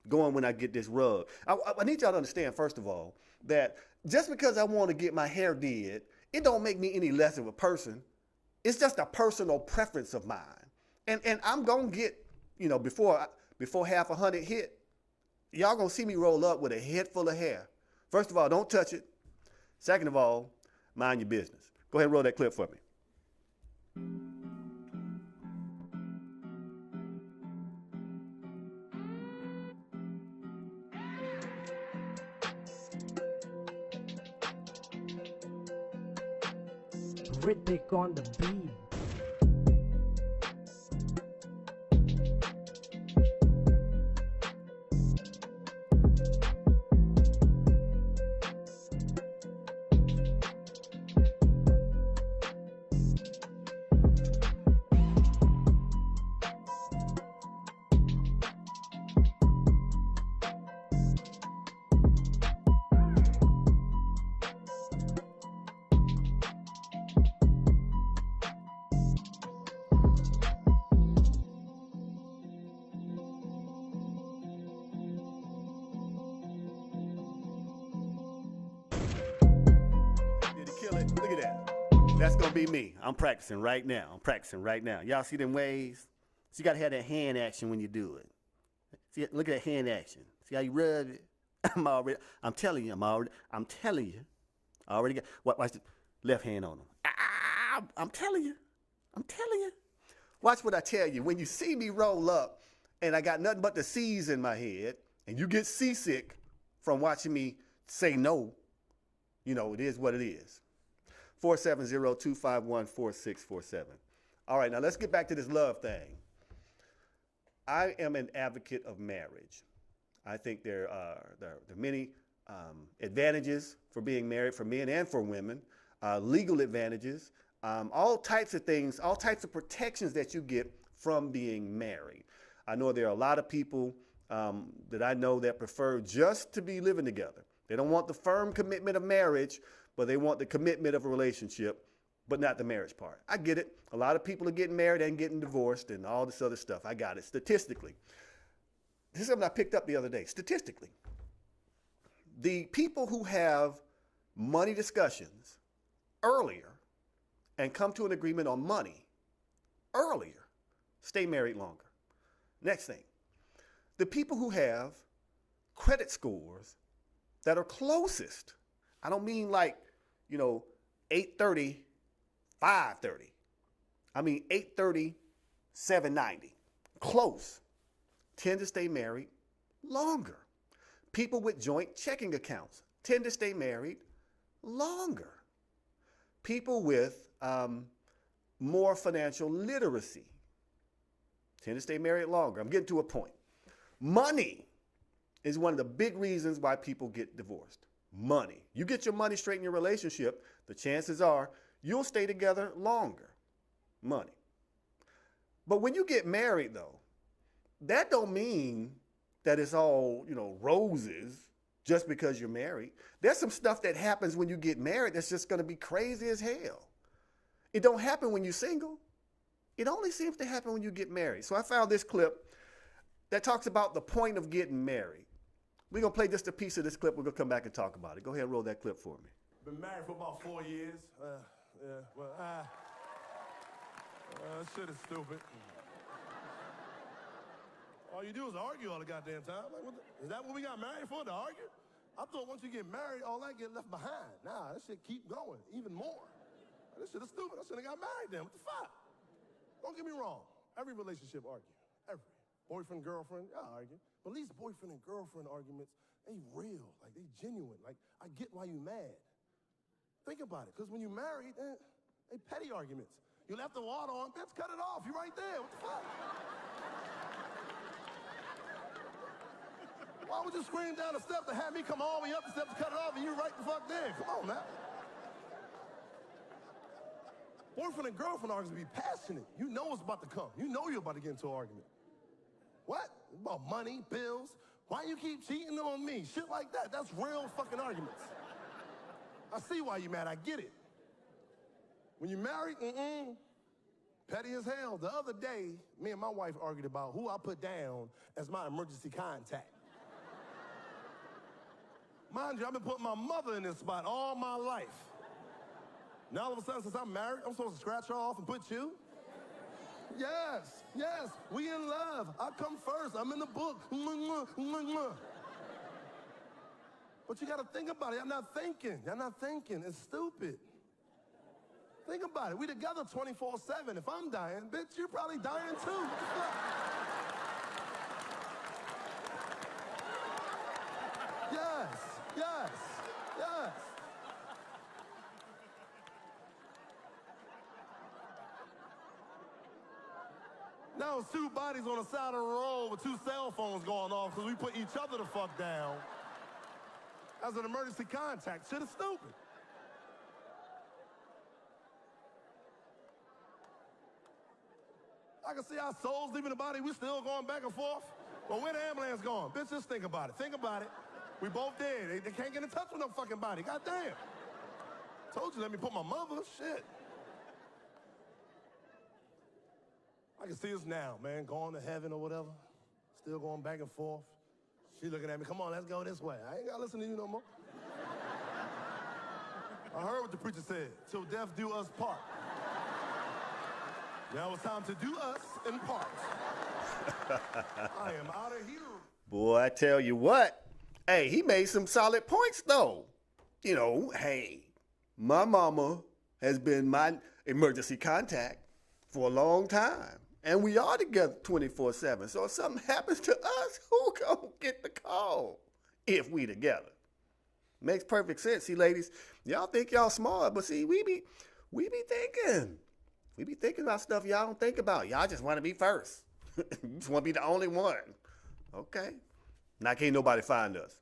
going when I get this rug. I need y'all to understand, first of all, that just because I want to get my hair did, it don't make me any less of a person. It's just a personal preference of mine. And I'm going to get, before half 100 hit, y'all going to see me roll up with a head full of hair. First of all, don't touch it. Second of all, mind your business. Go ahead and roll that clip for me. Rhythmic on the beat. Look at that. That's going to be me. I'm practicing right now. Y'all see them waves? So you got to have that hand action when you do it. See, look at that hand action. See how you rub it? I'm telling you. I already got, watch the left hand on them. I'm telling you. Watch what I tell you. When you see me roll up and I got nothing but the C's in my head and you get seasick from watching me say no, it is what it is. 470-251-4647. All right, now let's get back to this love thing. I am an advocate of marriage. I think there are many advantages for being married for men and for women, legal advantages, all types of things, all types of protections that you get from being married. I know there are a lot of people that I know that prefer just to be living together. They don't want the firm commitment of marriage, but they want the commitment of a relationship, but not the marriage part. I get it. A lot of people are getting married and getting divorced and all this other stuff. I got it. Statistically, this is something I picked up the other day. Statistically, the people who have money discussions earlier and come to an agreement on money earlier stay married longer. Next thing, the people who have credit scores that are closest, I don't mean like, 830, 530. I mean 830, 790. Close. Tend to stay married longer. People with joint checking accounts tend to stay married longer. People with more financial literacy tend to stay married longer. I'm getting to a point. Money is one of the big reasons why people get divorced. Money. You get your money straight in your relationship, the chances are you'll stay together longer. Money. But when you get married, though, that don't mean that it's all, roses just because you're married. There's some stuff that happens when you get married that's just going to be crazy as hell. It don't happen when you're single. It only seems to happen when you get married. So I found this clip that talks about the point of getting married. We're going to play just a piece of this clip. We're going to come back and talk about it. Go ahead and roll that clip for me. Been married for about 4 years. Shit is stupid. All you do is argue all the goddamn time. Like, is that what we got married for, to argue? I thought once you get married, all that get left behind. Nah, that shit keep going, even more. This shit is stupid. I shouldn't have got married then. What the fuck? Don't get me wrong. Every relationship argue. Every. Boyfriend, girlfriend, y'all argue. But at least boyfriend and girlfriend arguments, they real, like they genuine. Like, I get why you mad. Think about it, because when you married, they petty arguments. You left the water on, bitch, cut it off. You right there, what the fuck? Why would you scream down the steps to have me come all the way up the steps to cut it off and you right the fuck there? Come on now. Boyfriend and girlfriend arguments be passionate. You know what's about to come. You know you're about to get into an argument. What? About money, bills. Why you keep cheating on me? Shit like that. That's real fucking arguments. I see why you mad. I get it. When you married, petty as hell. The other day, me and my wife argued about who I put down as my emergency contact. Mind you, I've been putting my mother in this spot all my life. Now all of a sudden, since I'm married, I'm supposed to scratch her off and put you? Yes, we in love. I come first. I'm in the book. But you got to think about it. Y'all not thinking. It's stupid. Think about it. We together 24/7. If I'm dying, bitch, you're probably dying too. What the fuck? Yes. Now it's two bodies on the side of the road with two cell phones going off because we put each other the fuck down as an emergency contact. Shit is stupid. I can see our souls leaving the body. We still going back and forth. But where the ambulance going? Bitch, just think about it. We both dead. They can't get in touch with no fucking body. Goddamn. Told you, let me put my mother. Shit. I can see us now, man, going to heaven or whatever. Still going back and forth. She looking at me, come on, let's go this way. I ain't gotta listen to you no more. I heard what the preacher said, till death do us part. Now it's time to do us in part. I am out of here. Boy, I tell you what. Hey, he made some solid points, though. You know, hey, my mama has been my emergency contact for a long time. And we are together 24/7. So if something happens to us, who gonna get the call if we together? Makes perfect sense. See, ladies, y'all think y'all smart, but see, we be thinking. We be thinking about stuff y'all don't think about. Y'all just want to be first. You just want to be the only one. Okay. Now can't nobody find us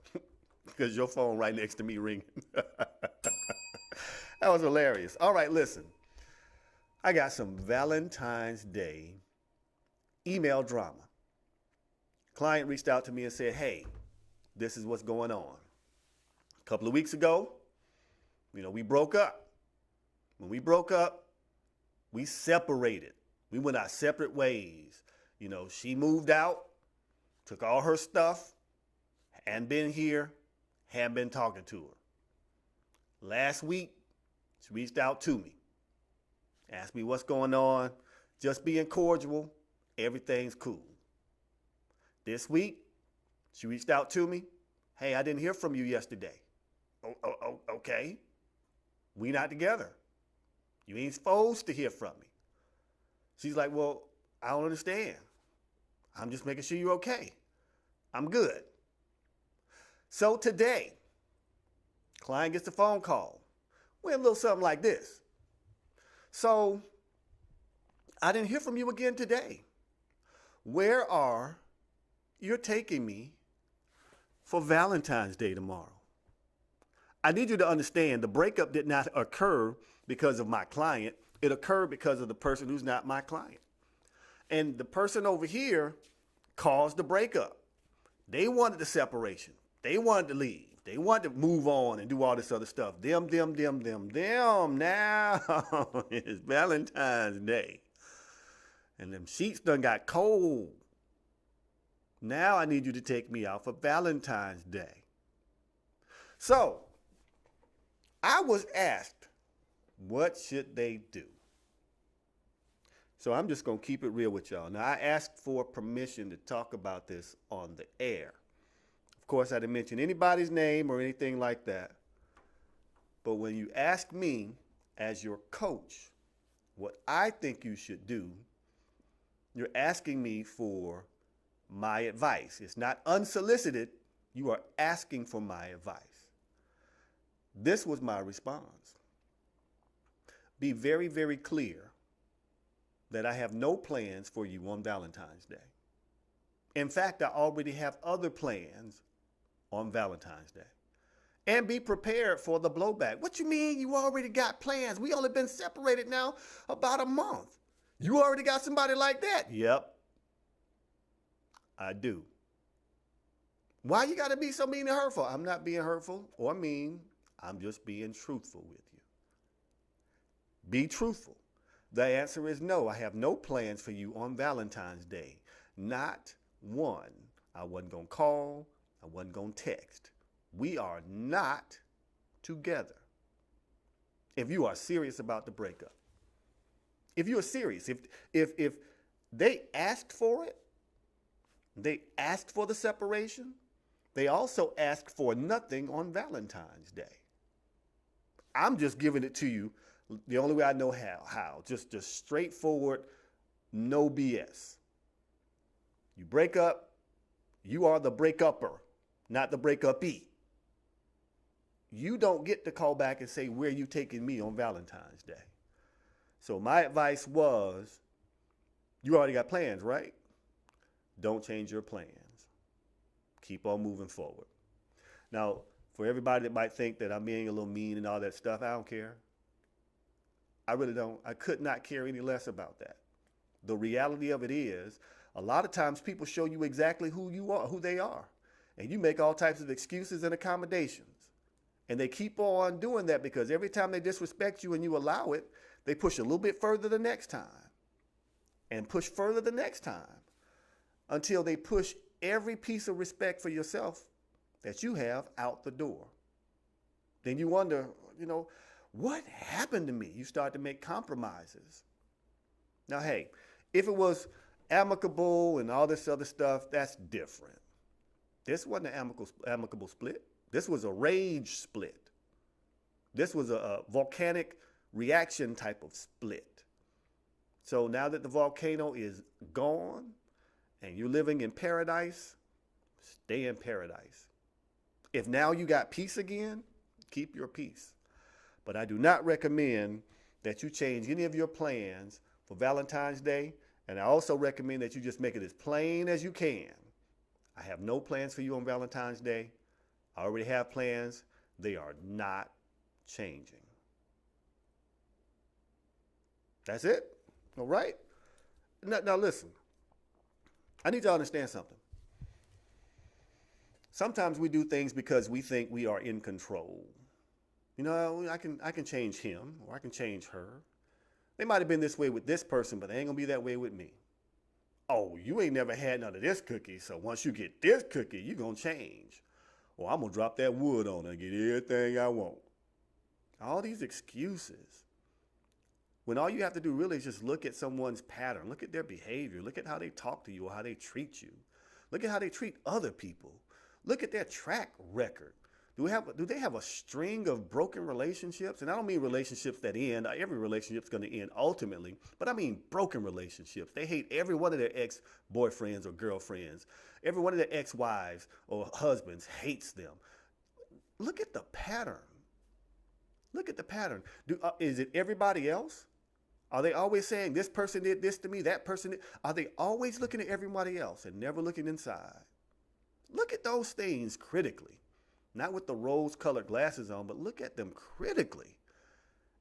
because your phone right next to me ringing. That was hilarious. All right, listen. I got some Valentine's Day email drama. Client reached out to me and said, hey, this is what's going on. A couple of weeks ago, we broke up. When we broke up, we separated. We went our separate ways. She moved out, took all her stuff, hadn't been here, hadn't been talking to her. Last week, she reached out to me, asked me what's going on, just being cordial, everything's cool. This week, she reached out to me, hey, I didn't hear from you yesterday. Okay, we not together. You ain't supposed to hear from me. She's like, well, I don't understand. I'm just making sure you're okay. I'm good. So today, client gets a phone call. Went a little something like this. So, I didn't hear from you again today. Where are you taking me for Valentine's Day tomorrow? I need you to understand the breakup did not occur because of my client. It occurred because of the person who's not my client. And the person over here caused the breakup. They wanted the separation. They wanted to leave. They wanted to move on and do all this other stuff. Them. Now it's Valentine's Day. And them sheets done got cold. Now I need you to take me out for Valentine's Day. So, I was asked, what should they do? So I'm just going to keep it real with y'all. Now, I asked for permission to talk about this on the air. Of course, I didn't mention anybody's name or anything like that. But when you ask me as your coach what I think you should do, you're asking me for my advice. It's not unsolicited. You are asking for my advice. This was my response. Be very, very clear that I have no plans for you on Valentine's Day. In fact, I already have other plans on Valentine's Day. And be prepared for the blowback. What you mean you already got plans? We only been separated now about a month. You already got somebody like that? Yep, I do. Why you got to be so mean and hurtful? I'm not being hurtful or mean. I'm just being truthful with you. Be truthful. The answer is no. I have no plans for you on Valentine's Day. Not one. I wasn't going to call. I wasn't going to text. We are not together. If you are serious about the breakup. If you are serious, if they asked for it, they asked for the separation, they also asked for nothing on Valentine's Day. I'm just giving it to you the only way I know how. Just straightforward, no BS. You break up, you are the breakupper, not the breakupee. You don't get to call back and say, where you taking me on Valentine's Day? So my advice was, you already got plans, right? Don't change your plans. Keep on moving forward. Now, for everybody that might think that I'm being a little mean and all that stuff, I don't care. I really don't. I could not care any less about that. The reality of it is, a lot of times people show you exactly who you are, who they are. And you make all types of excuses and accommodations. And they keep on doing that because every time they disrespect you and you allow it, they push a little bit further the next time. And push further the next time. Until they push every piece of respect for yourself that you have out the door. Then you wonder, what happened to me? You start to make compromises. Now, hey, if it was amicable and all this other stuff, that's different. This wasn't an amicable split. This was a rage split. This was a volcanic reaction type of split. So now that the volcano is gone and you're living in paradise, stay in paradise. If now you got peace again, keep your peace. But I do not recommend that you change any of your plans for Valentine's Day. And I also recommend that you just make it as plain as you can. I have no plans for you on Valentine's Day. I already have plans. They are not changing. That's it. All right? Now listen. I need you to understand something. Sometimes we do things because we think we are in control. I can change him or I can change her. They might have been this way with this person, but they ain't gonna be that way with me. Oh, you ain't never had none of this cookie, so once you get this cookie, you gonna change. Or I'm gonna drop that wood on her and get everything I want. All these excuses. When all you have to do really is just look at someone's pattern, look at their behavior, look at how they talk to you or how they treat you. Look at how they treat other people. Look at their track record. Do they have a string of broken relationships? And I don't mean relationships that end. Every relationship's going to end ultimately. But I mean broken relationships. They hate every one of their ex-boyfriends or girlfriends. Every one of their ex-wives or husbands hates them. Look at the pattern. Look at the pattern. Is it everybody else? Are they always saying this person did this to me, that person did? Are they always looking at everybody else and never looking inside? Look at those things critically. Not with the rose-colored glasses on, but look at them critically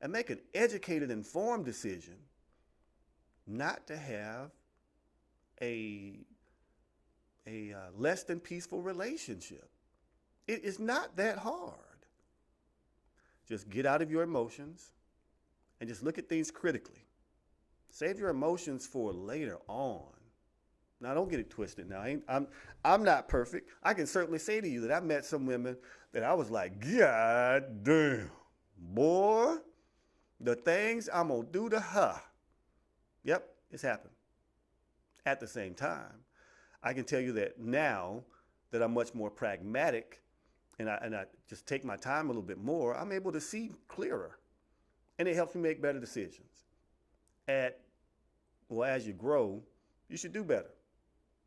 and make an educated, informed decision not to have a less than peaceful relationship. It is not that hard. Just get out of your emotions and just look at things critically. Save your emotions for later on. Now, don't get it twisted. Now, I'm not perfect. I can certainly say to you that I met some women that I was like, God damn, boy, the things I'm going to do to her. Yep, it's happened. At the same time, I can tell you that now that I'm much more pragmatic and I just take my time a little bit more, I'm able to see clearer. And it helps me make better decisions. As you grow, you should do better.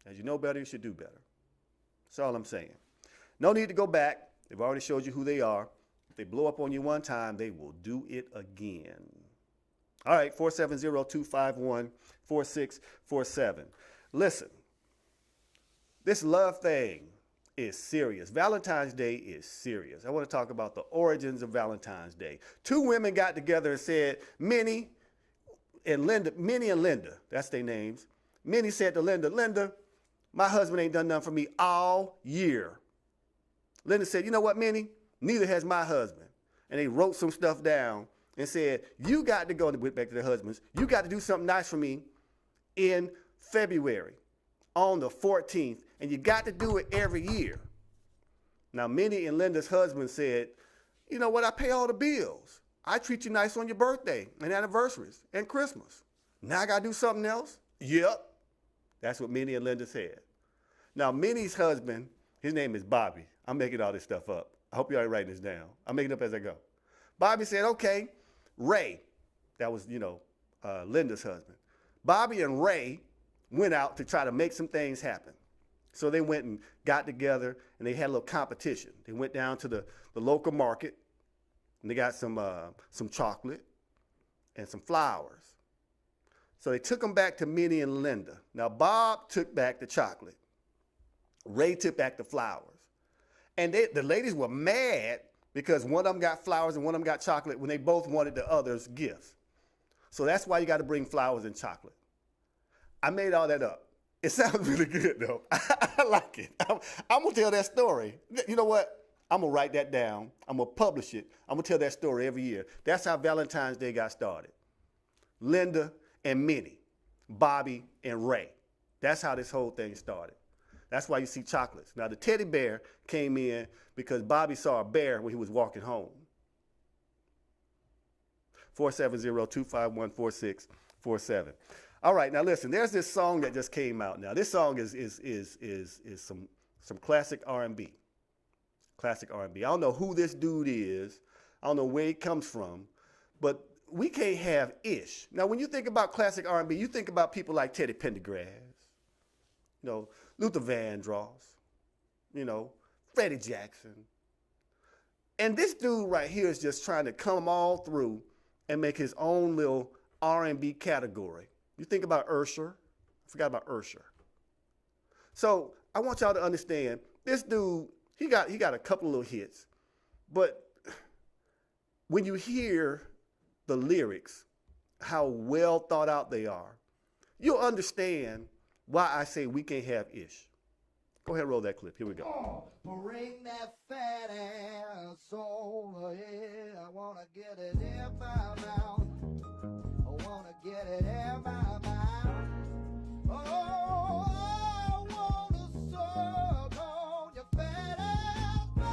As you know better, you should do better. That's all I'm saying. No need to go back. They've already showed you who they are. If they blow up on you one time, they will do it again. All right, 470-251-4647. Listen, this love thing is serious. Valentine's Day is serious. I want to talk about the origins of Valentine's Day. Two women got together and said, Minnie and Linda, that's their names. Minnie said to Linda, my husband ain't done nothing for me all year. Linda said, you know what, Minnie? Neither has my husband. And they wrote some stuff down and said, you got to go, and went back to their husbands, you got to do something nice for me in February on the 14th, and you got to do it every year. Now, Minnie and Linda's husband said, you know what, I pay all the bills. I treat you nice on your birthday and anniversaries and Christmas. Now I got to do something else? Yep. That's what Minnie and Linda said. Now, Minnie's husband, his name is Bobby. I'm making all this stuff up. I hope you already writing this down. I'm making it up as I go. Bobby said, okay, Ray, that was, Linda's husband. Bobby and Ray went out to try to make some things happen. So they went and got together, and they had a little competition. They went down to the local market, and they got some chocolate and some flowers. So they took them back to Minnie and Linda. Now, Bob took back the chocolate. Ray took back the flowers. And the ladies were mad because one of them got flowers and one of them got chocolate when they both wanted the other's gifts. So that's why you got to bring flowers and chocolate. I made all that up. It sounds really good, though. I like it. I'm going to tell that story. You know what? I'm going to write that down. I'm going to publish it. I'm going to tell that story every year. That's how Valentine's Day got started. Linda and Minnie, Bobby and Ray. That's how this whole thing started. That's why you see chocolates. Now, the teddy bear came in because Bobby saw a bear when he was walking home. 470-251-4647. All right, now listen, there's this song that just came out now. This song is some classic R&B. Classic R&B. I don't know who this dude is. I don't know where he comes from, but we can't have Ish. Now, when you think about classic R&B, you think about people like Teddy Pendergrass, Luther Vandross, Freddie Jackson. And this dude right here is just trying to come all through and make his own little R&B category. You think about Usher. I forgot about Usher. So I want y'all to understand, this dude, he got a couple of little hits. But when you hear the lyrics, how well thought out they are, you'll understand why I say we can't have Ish. Go ahead, roll that clip. Here we go. Bring that fat ass over here. I want to get it in my mouth. I want to get it in my mouth. Oh, I want to suck on your fat ass mouth.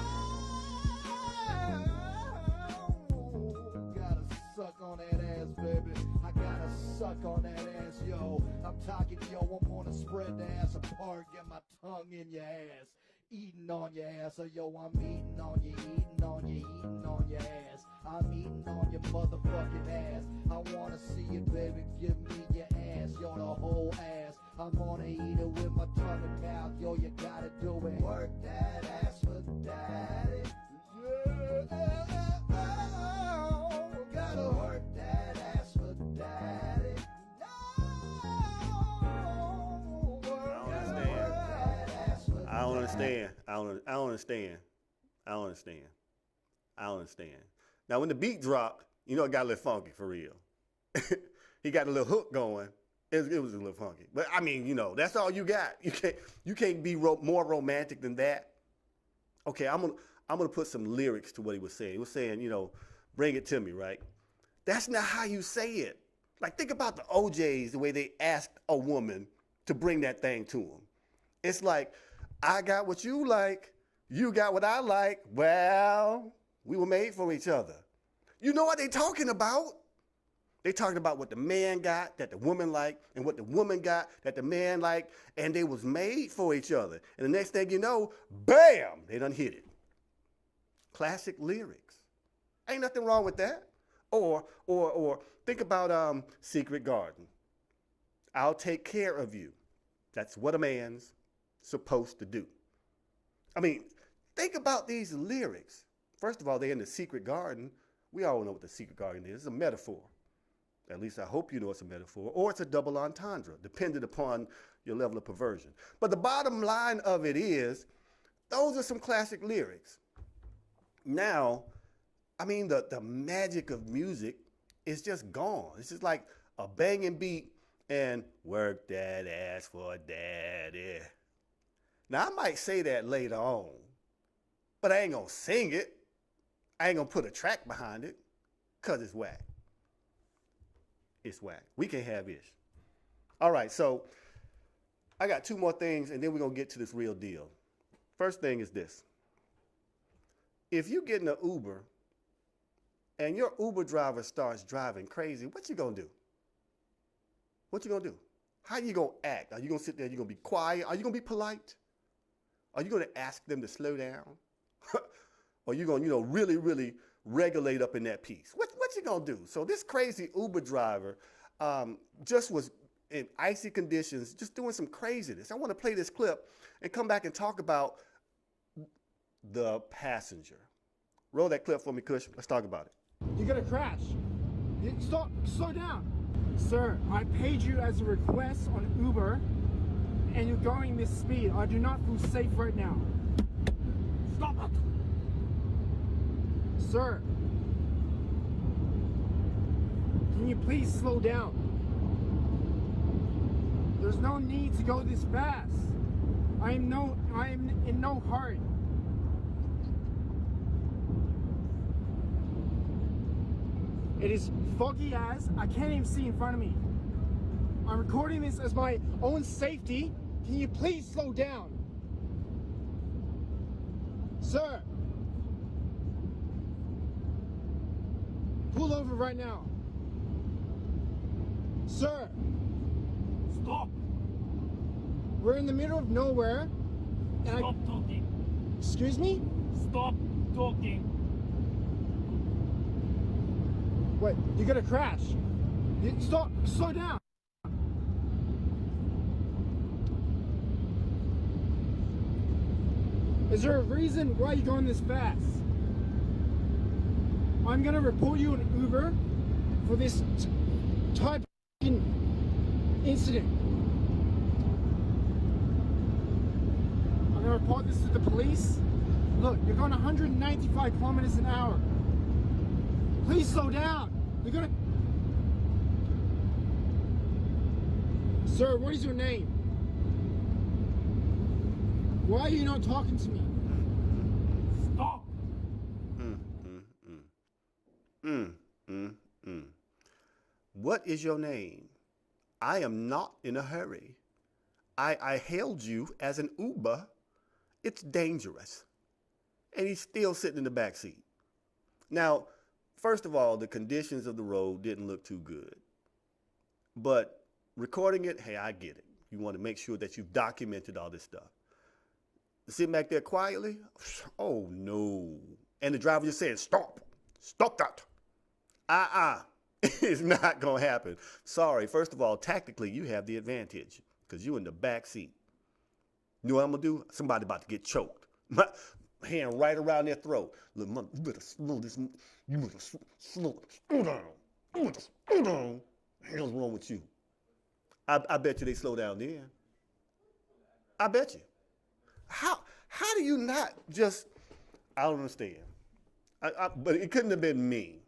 Gotta suck on that ass, baby. I gotta suck on that ass, yo. I'm talking, yo, I'm gonna spread the ass apart, get my tongue in your ass, eating on your ass, so yo, I'm eating on you, eating on you, eating on your ass. I'm eating on your motherfucking ass. I wanna see you, baby, give me your ass, yo, the whole ass. I'm gonna eat it with my tongue and mouth, yo, you gotta do it. Work that ass for daddy. Yeah, gotta work that ass for daddy. I don't understand. Now, when the beat dropped, it got a little funky for real. He got a little hook going. It was a little funky. But, I mean, that's all you got. You can't be more romantic than that. Okay, I'm gonna put some lyrics to what he was saying. He was saying, bring it to me, right? That's not how you say it. Like, think about the OJs, the way they asked a woman to bring that thing to them. It's like, I got what you like, you got what I like. Well, we were made for each other. You know what they talking about? They talking about what the man got that the woman liked, and what the woman got that the man liked, and they was made for each other. And the next thing you know, bam, they done hit it. Classic lyrics. Ain't nothing wrong with that. Or think about Secret Garden. I'll take care of you. That's what a man's supposed to do. I mean, think about these lyrics. First of all, they're in the secret garden. We all know what the secret garden is. It's a metaphor. At least I hope you know it's a metaphor. Or it's a double entendre, depending upon your level of perversion. But the bottom line of it is, those are some classic lyrics. Now, I mean, the magic of music is just gone. It's just like a banging beat and work that ass for daddy. Now, I might say that later on, but I ain't gonna sing it. I ain't gonna put a track behind it, because it's whack. It's whack. We can't have ish. All right, so I got two more things, and then we're gonna get to this real deal. First thing is this. If you get in an Uber and your Uber driver starts driving crazy, what you gonna do? What you gonna do? How you gonna act? Are you gonna sit there, you gonna be quiet? Are you gonna be polite? Are you gonna ask them to slow down? Or you gonna, really, really regulate up in that piece? What you gonna do? So this crazy Uber driver just was in icy conditions, just doing some craziness. I wanna play this clip and come back and talk about the passenger. Roll that clip for me, Kush. Let's talk about it. You're gonna crash. Stop, slow down. Sir, I paid you as a request on Uber, and you're going this speed. I do not feel safe right now. Stop it. Sir, can you please slow down? There's no need to go this fast. I am in no hurry. It is foggy as I can't even see in front of me. I'm recording this as my own safety. Can you please slow down? Sir, pull over right now. Sir, stop. We're in the middle of nowhere. Stop talking. Excuse me? Stop talking. Wait, you're gonna crash. Stop, slow down. Is there a reason why you're going this fast? I'm gonna report you on Uber for this type of incident. I'm gonna report this to the police. Look, you're going 195 kilometers an hour. Please slow down. You're gonna... Sir, what is your name? Why are you not talking to me? Stop. What is your name? I am not in a hurry. I hailed you as an Uber. It's dangerous. And he's still sitting in the back seat. Now, first of all, the conditions of the road didn't look too good. But recording it, hey, I get it. You want to make sure that you've documented all this stuff. Sitting back there quietly, oh no. And the driver just saying, stop that. It's not going to happen. Sorry, first of all, tactically, you have the advantage because you're in the back seat. You know what I'm going to do? Somebody about to get choked. My hand right around their throat. Look, mother, you better slow this. You better slow down. You better slow down. What the hell's wrong with you? I bet you they slow down then. I bet you. How do you not just, I don't understand. But it couldn't have been me.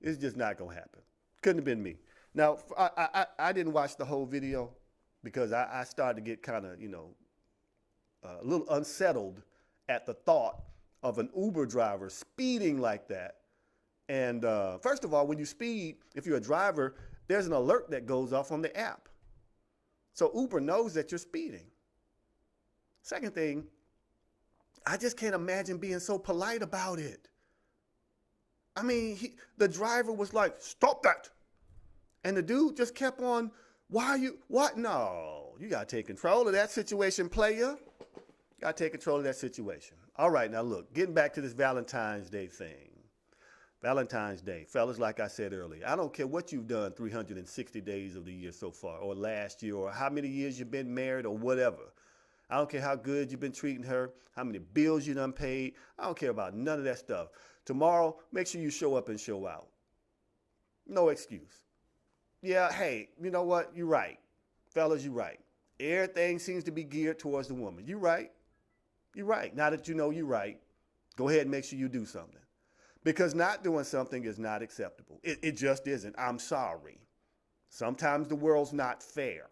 It's just not going to happen. Couldn't have been me. Now, I didn't watch the whole video because I started to get kind of, a little unsettled at the thought of an Uber driver speeding like that. And first of all, when you speed, if you're a driver, there's an alert that goes off on the app. So Uber knows that you're speeding. Second thing, I just can't imagine being so polite about it. I mean, the driver was like, stop that. And the dude just kept on, what? No, you got to take control of that situation, player. Got to take control of that situation. All right, now look, getting back to this Valentine's Day thing. Valentine's Day. Fellas, like I said earlier, I don't care what you've done 360 days of the year so far, or last year, or how many years you've been married, or whatever. I don't care how good you've been treating her, how many bills you done paid. I don't care about none of that stuff. Tomorrow, make sure you show up and show out. No excuse. Yeah, hey, you know what? You're right. Fellas, you're right. Everything seems to be geared towards the woman. You're right. You're right. Now that you know you're right, go ahead and make sure you do something. Because not doing something is not acceptable. It just isn't. I'm sorry. Sometimes the world's not fair.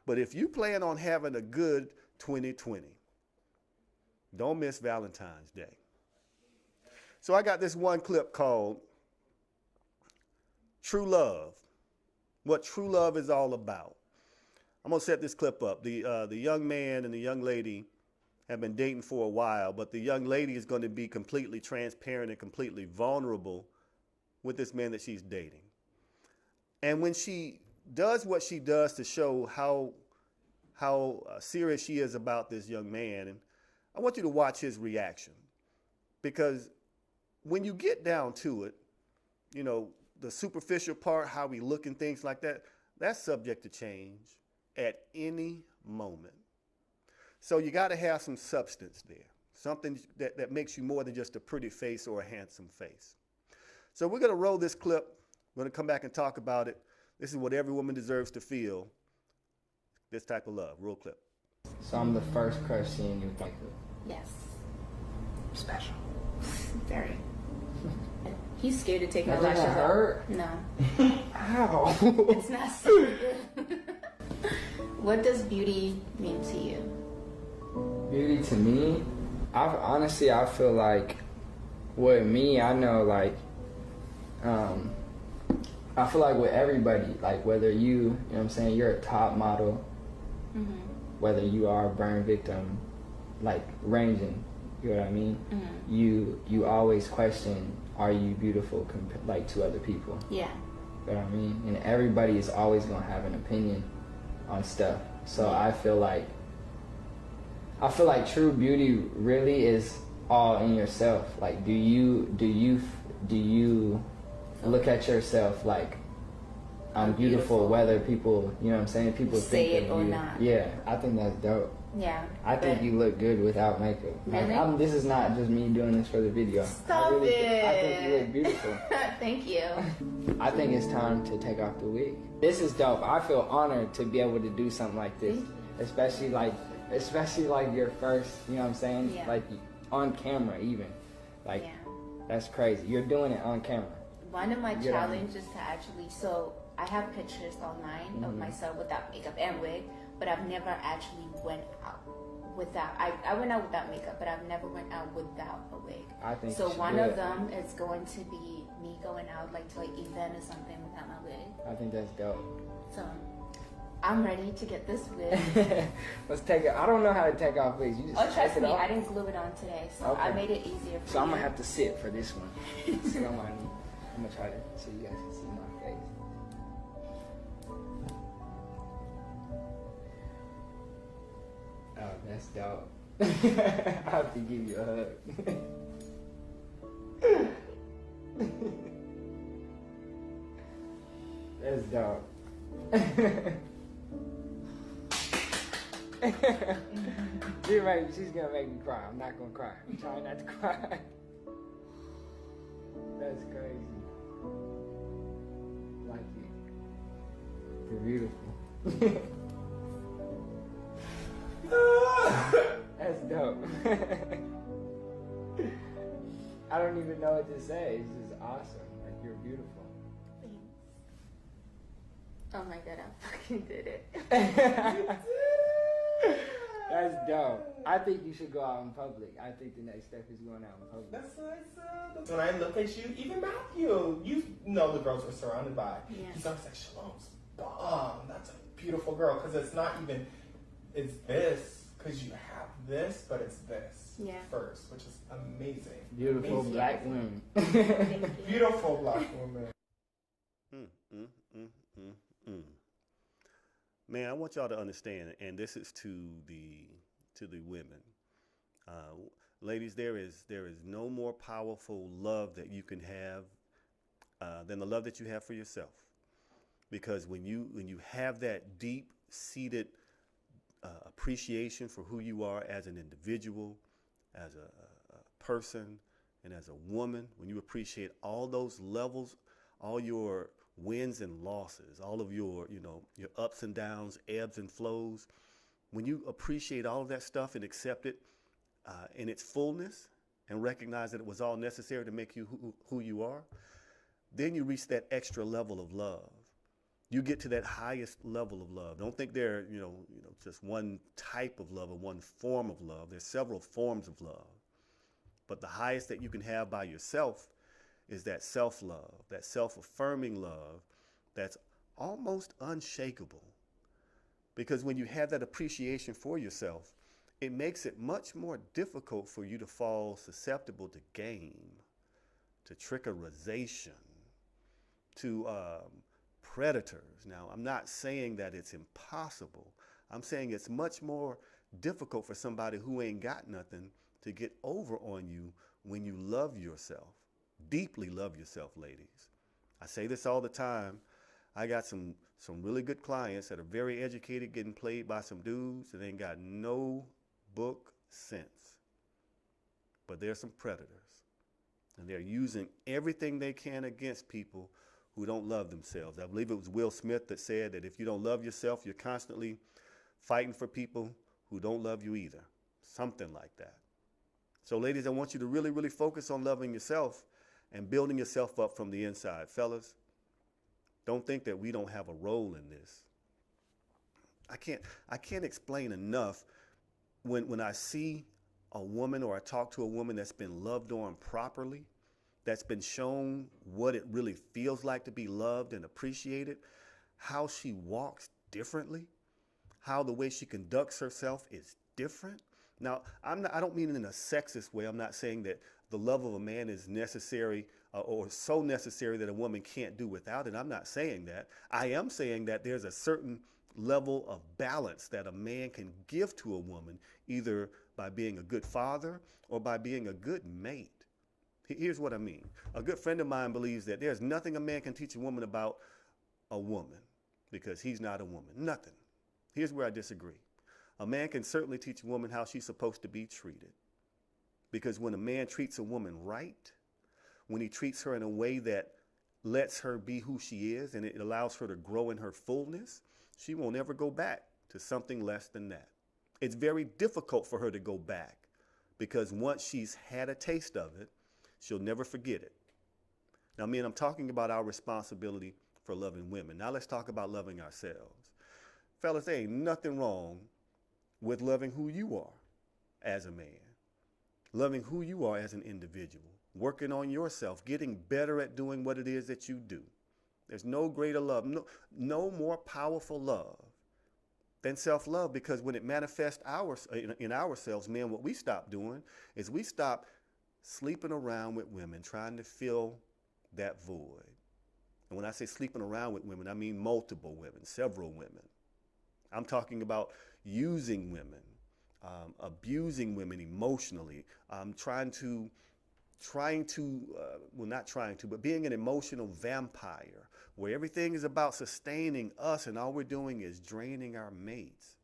But if you plan on having a good 2020, don't miss Valentine's Day. So I got this one clip called True Love. What true love is all about. I'm going to set this clip up. The young man and the young lady have been dating for a while, but the young lady is going to be completely transparent and completely vulnerable with this man that she's dating. And when she does what she does to show how serious she is about this young man, and I want you to watch his reaction, because when you get down to it, you know, the superficial part, how we look and things like that, that's subject to change at any moment. So you got to have some substance there, something that makes you more than just a pretty face or a handsome face. So we're going to roll this clip. We're going to come back and talk about it. This is what every woman deserves to feel, this type of love. Roll clip. So I'm the first crush seeing you like Yes. special. Very. He's scared to take my That lashes doesn't off. hurt? No. Ow. It's not so good. What does beauty mean to you? Beauty to me, I feel like with me, I know like, I feel like with everybody, like whether you know what I'm saying, you're a top model, whether you are a burn victim, like ranging, you know what I mean? You always question, are you beautiful like to other people? Yeah. You know what I mean? And everybody is always gonna have an opinion on stuff. So I feel like true beauty really is all in yourself. Like, do you look at yourself like I'm beautiful, whether people, you know what I'm saying, people say think it of or you. not. Yeah, I think that's dope. Yeah. I think you look good without makeup. Really? Like, this is not just me doing this for the video. Stop I it. think you look beautiful. Thank you. I think it's time to take off the wig. This is dope. I feel honored to be able to do something like this, especially like your first, you know what I'm saying? Yeah. Like on camera even. Like, that's crazy. You're doing it on camera. One of my You know what I mean? challenges to actually, so I have pictures online of myself without makeup and wig, but I've never actually went out without, I went out without makeup, but I've never went out without a wig. I think so. you should One do of it. them is going to be me going out like to like event or something without my wig. I think that's dope. So I'm ready to get this wig. Let's take it. I don't know how to take off wigs. You just Oh, trust take me, it off? I didn't glue it on today, so Okay. I made it easier for So I'm you. gonna have to sit for this one. So I'm gonna try to so you guys can see my face. Oh, that's dope. I have to give you a hug. That's dope. She's gonna make me cry. I'm not gonna cry. I'm trying not to cry. That's crazy. Like it. You're beautiful. That's dope. I don't even know what to say. It's just awesome. Like, you're beautiful. Oh my god, I fucking did it. That's dope. I think you should go out in public. I think the next step is going out in public. That's nice. When I look at you, even Matthew, you know the girls we're surrounded by. Yeah. He's always like, Shalom's bomb. That's a beautiful girl. Because it's not even, it's this. Because you have this, but it's this first, which is amazing. Beautiful Amazing. black women. Beautiful black woman. Man, I want y'all to understand, and this is to the women. Ladies, there is no more powerful love that you can have than the love that you have for yourself. Because when you have that deep-seated appreciation for who you are as an individual, as a person, and as a woman, when you appreciate all those levels, all your wins and losses, all of your ups and downs, ebbs and flows, when you appreciate all of that stuff and accept it in its fullness and recognize that it was all necessary to make you who you are, then you reach that extra level of love. You get to that highest level of love. Don't think there, just one type of love or one form of love. There's several forms of love. But the highest that you can have by yourself is that self-love, that self-affirming love that's almost unshakable. Because when you have that appreciation for yourself, it makes it much more difficult for you to fall susceptible to game, to trickerization, to predators. Now, I'm not saying that it's impossible. I'm saying it's much more difficult for somebody who ain't got nothing to get over on you when you love yourself. Deeply love yourself, ladies. I say this all the time. I got some really good clients that are very educated, getting played by some dudes that ain't got no book sense. But there's some predators. And they're using everything they can against people who don't love themselves. I believe it was Will Smith that said that if you don't love yourself, you're constantly fighting for people who don't love you either. Something like that. So ladies, I want you to really, really focus on loving yourself and building yourself up from the inside. Fellas, don't think that we don't have a role in this. I can't explain enough when I see a woman or I talk to a woman that's been loved on properly, that's been shown what it really feels like to be loved and appreciated, how she walks differently, how the way she conducts herself is different. Now, I don't mean it in a sexist way. I'm not saying that the love of a man is necessary or so necessary that a woman can't do without it. I'm not saying that. I am saying that there's a certain level of balance that a man can give to a woman, either by being a good father or by being a good mate. Here's what I mean. A good friend of mine believes that there's nothing a man can teach a woman about a woman because he's not a woman. Nothing. Here's where I disagree. A man can certainly teach a woman how she's supposed to be treated. Because when a man treats a woman right, when he treats her in a way that lets her be who she is and it allows her to grow in her fullness, she won't ever go back to something less than that. It's very difficult for her to go back because once she's had a taste of it, she'll never forget it. Now, men, I'm talking about our responsibility for loving women. Now let's talk about loving ourselves. Fellas, there ain't nothing wrong with loving who you are as a man, loving who you are as an individual, working on yourself, getting better at doing what it is that you do. There's no greater love, no more powerful love than self-love, because when it manifests in ourselves, man, what we stop doing is we stop sleeping around with women, trying to fill that void. And when I say sleeping around with women, I mean multiple women, several women. I'm talking about using women, abusing women emotionally, but being an emotional vampire where everything is about sustaining us and all we're doing is draining our mates.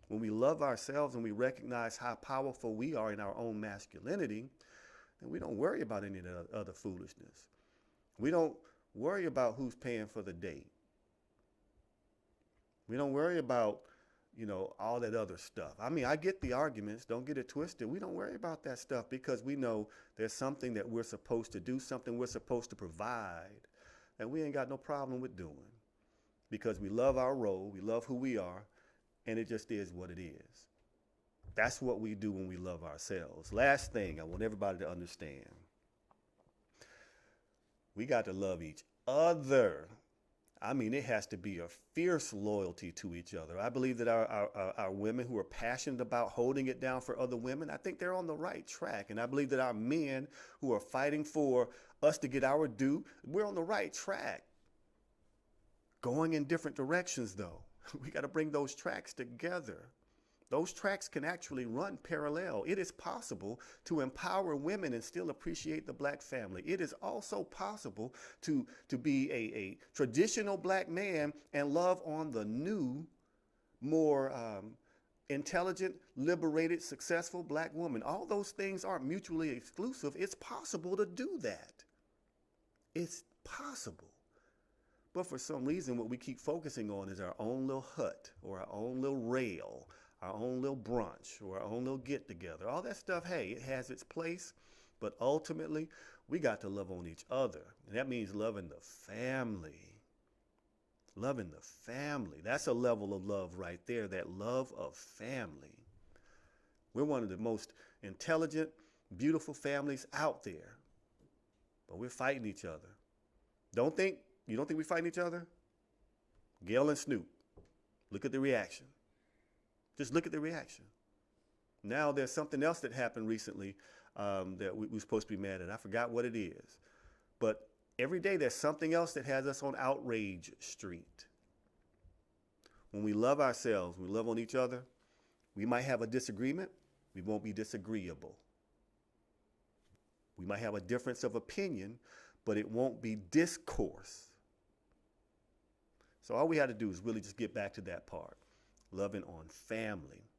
When we love ourselves and we recognize how powerful we are in our own masculinity, then we don't worry about any of the other foolishness. We don't worry about who's paying for the date. We don't worry about, all that other stuff. I mean, I get the arguments. Don't get it twisted. We don't worry about that stuff because we know there's something that we're supposed to do, something we're supposed to provide, and we ain't got no problem with doing because we love our role, we love who we are, and it just is what it is. That's what we do when we love ourselves. Last thing I want everybody to understand. We got to love each other. I mean, it has to be a fierce loyalty to each other. I believe that our women who are passionate about holding it down for other women, I think they're on the right track. And I believe that our men who are fighting for us to get our due, we're on the right track. Going in different directions, though. We got to bring those tracks together. Those tracks can actually run parallel. It is possible to empower women and still appreciate the black family. It is also possible to be a traditional black man and love on the new, more intelligent, liberated, successful black woman. All those things aren't mutually exclusive. It's possible to do that. It's possible. But for some reason, what we keep focusing on is our own little hut or our own little rail, our own little brunch or our own little get together. All that stuff, hey, it has its place, but ultimately we got to love on each other. And that means loving the family. Loving the family. That's a level of love right there, that love of family. We're one of the most intelligent, beautiful families out there, but we're fighting each other. You don't think we're fighting each other? Gail and Snoop, look at the reaction. Just look at the reaction. Now there's something else that happened recently that we're supposed to be mad at. I forgot what it is. But every day there's something else that has us on outrage street. When we love ourselves, we love on each other, we might have a disagreement, we won't be disagreeable. We might have a difference of opinion, but it won't be discourse. So all we had to do is really just get back to that part. Loving on family.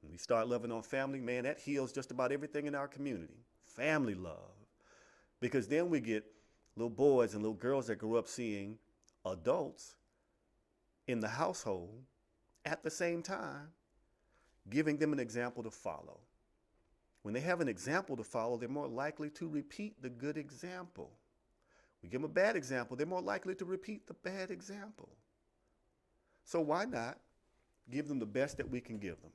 When we start loving on family, man, that heals just about everything in our community. Family love. Because then we get little boys and little girls that grow up seeing adults in the household at the same time, giving them an example to follow. When they have an example to follow, they're more likely to repeat the good example. We give them a bad example, they're more likely to repeat the bad example. So why not give them the best that we can give them?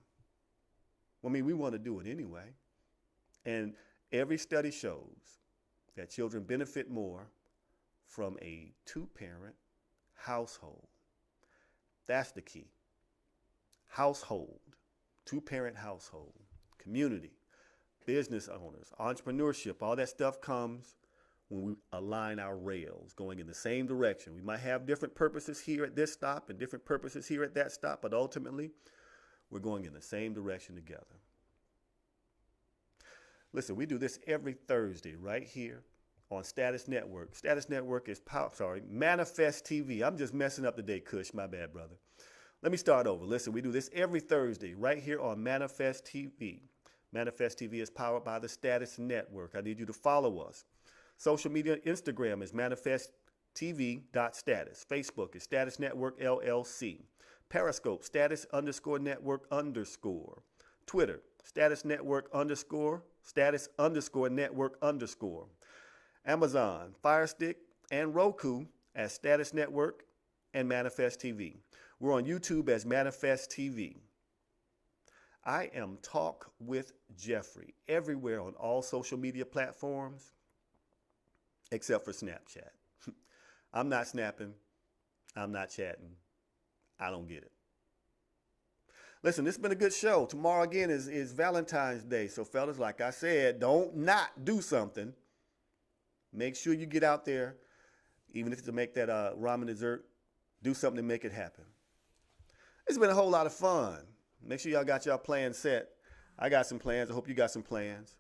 I mean, we want to do it anyway. And every study shows that children benefit more from a two-parent household. That's the key. Household, two-parent household, community, business owners, entrepreneurship, all that stuff comes when we align our rails going in the same direction. We might have different purposes here at this stop and different purposes here at that stop, but ultimately, we're going in the same direction together. Listen, we do this every Thursday right here on Status Network. Status Network is Manifest TV. I'm just messing up the day, Kush. My bad, brother. Let me start over. Listen, we do this every Thursday right here on Manifest TV. Manifest TV is powered by the Status Network. I need you to follow us. Social media, Instagram is manifesttv.status. Facebook is Status Network LLC. Periscope, status_network_. Twitter, Status Network _ status_network_. Amazon, Fire Stick, and Roku as Status Network and Manifest TV. We're on YouTube as Manifest TV. I am Talk with Jeffery everywhere on all social media platforms except for Snapchat. I'm not snapping. I'm not chatting. I don't get it. Listen, this has been a good show. Tomorrow again is Valentine's Day. So fellas, like I said, don't not do something. Make sure you get out there, even if it's to make that ramen dessert, do something to make it happen. It's been a whole lot of fun. Make sure y'all got y'all plans set. I got some plans. I hope you got some plans.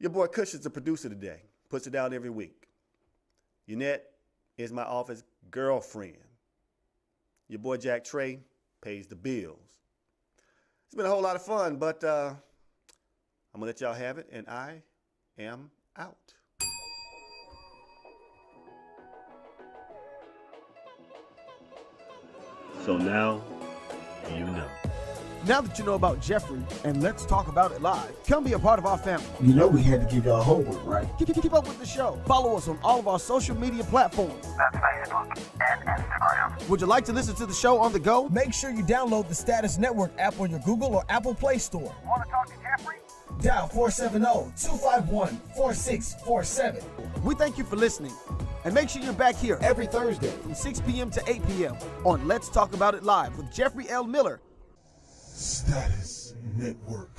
Your boy Kush is the producer today. Puts it out every week. Yannette is my office girlfriend. Your boy Jack Trey pays the bills. It's been a whole lot of fun, but I'm going to let y'all have it, and I am out. So now, you know. Now that you know about Jeffery, and let's talk about it live, come be a part of our family. You know we had to give y'all homework, right? Keep up with the show. Follow us on all of our social media platforms. That's Facebook and Instagram. Would you like to listen to the show on the go? Make sure you download the Status Network app on your Google or Apple Play Store. Want to talk to Jeffery? Dial 470-251-4647. We thank you for listening. And make sure you're back here every Thursday from 6 p.m. to 8 p.m. on Let's Talk About It Live with Jeffrey L. Miller. Status Network.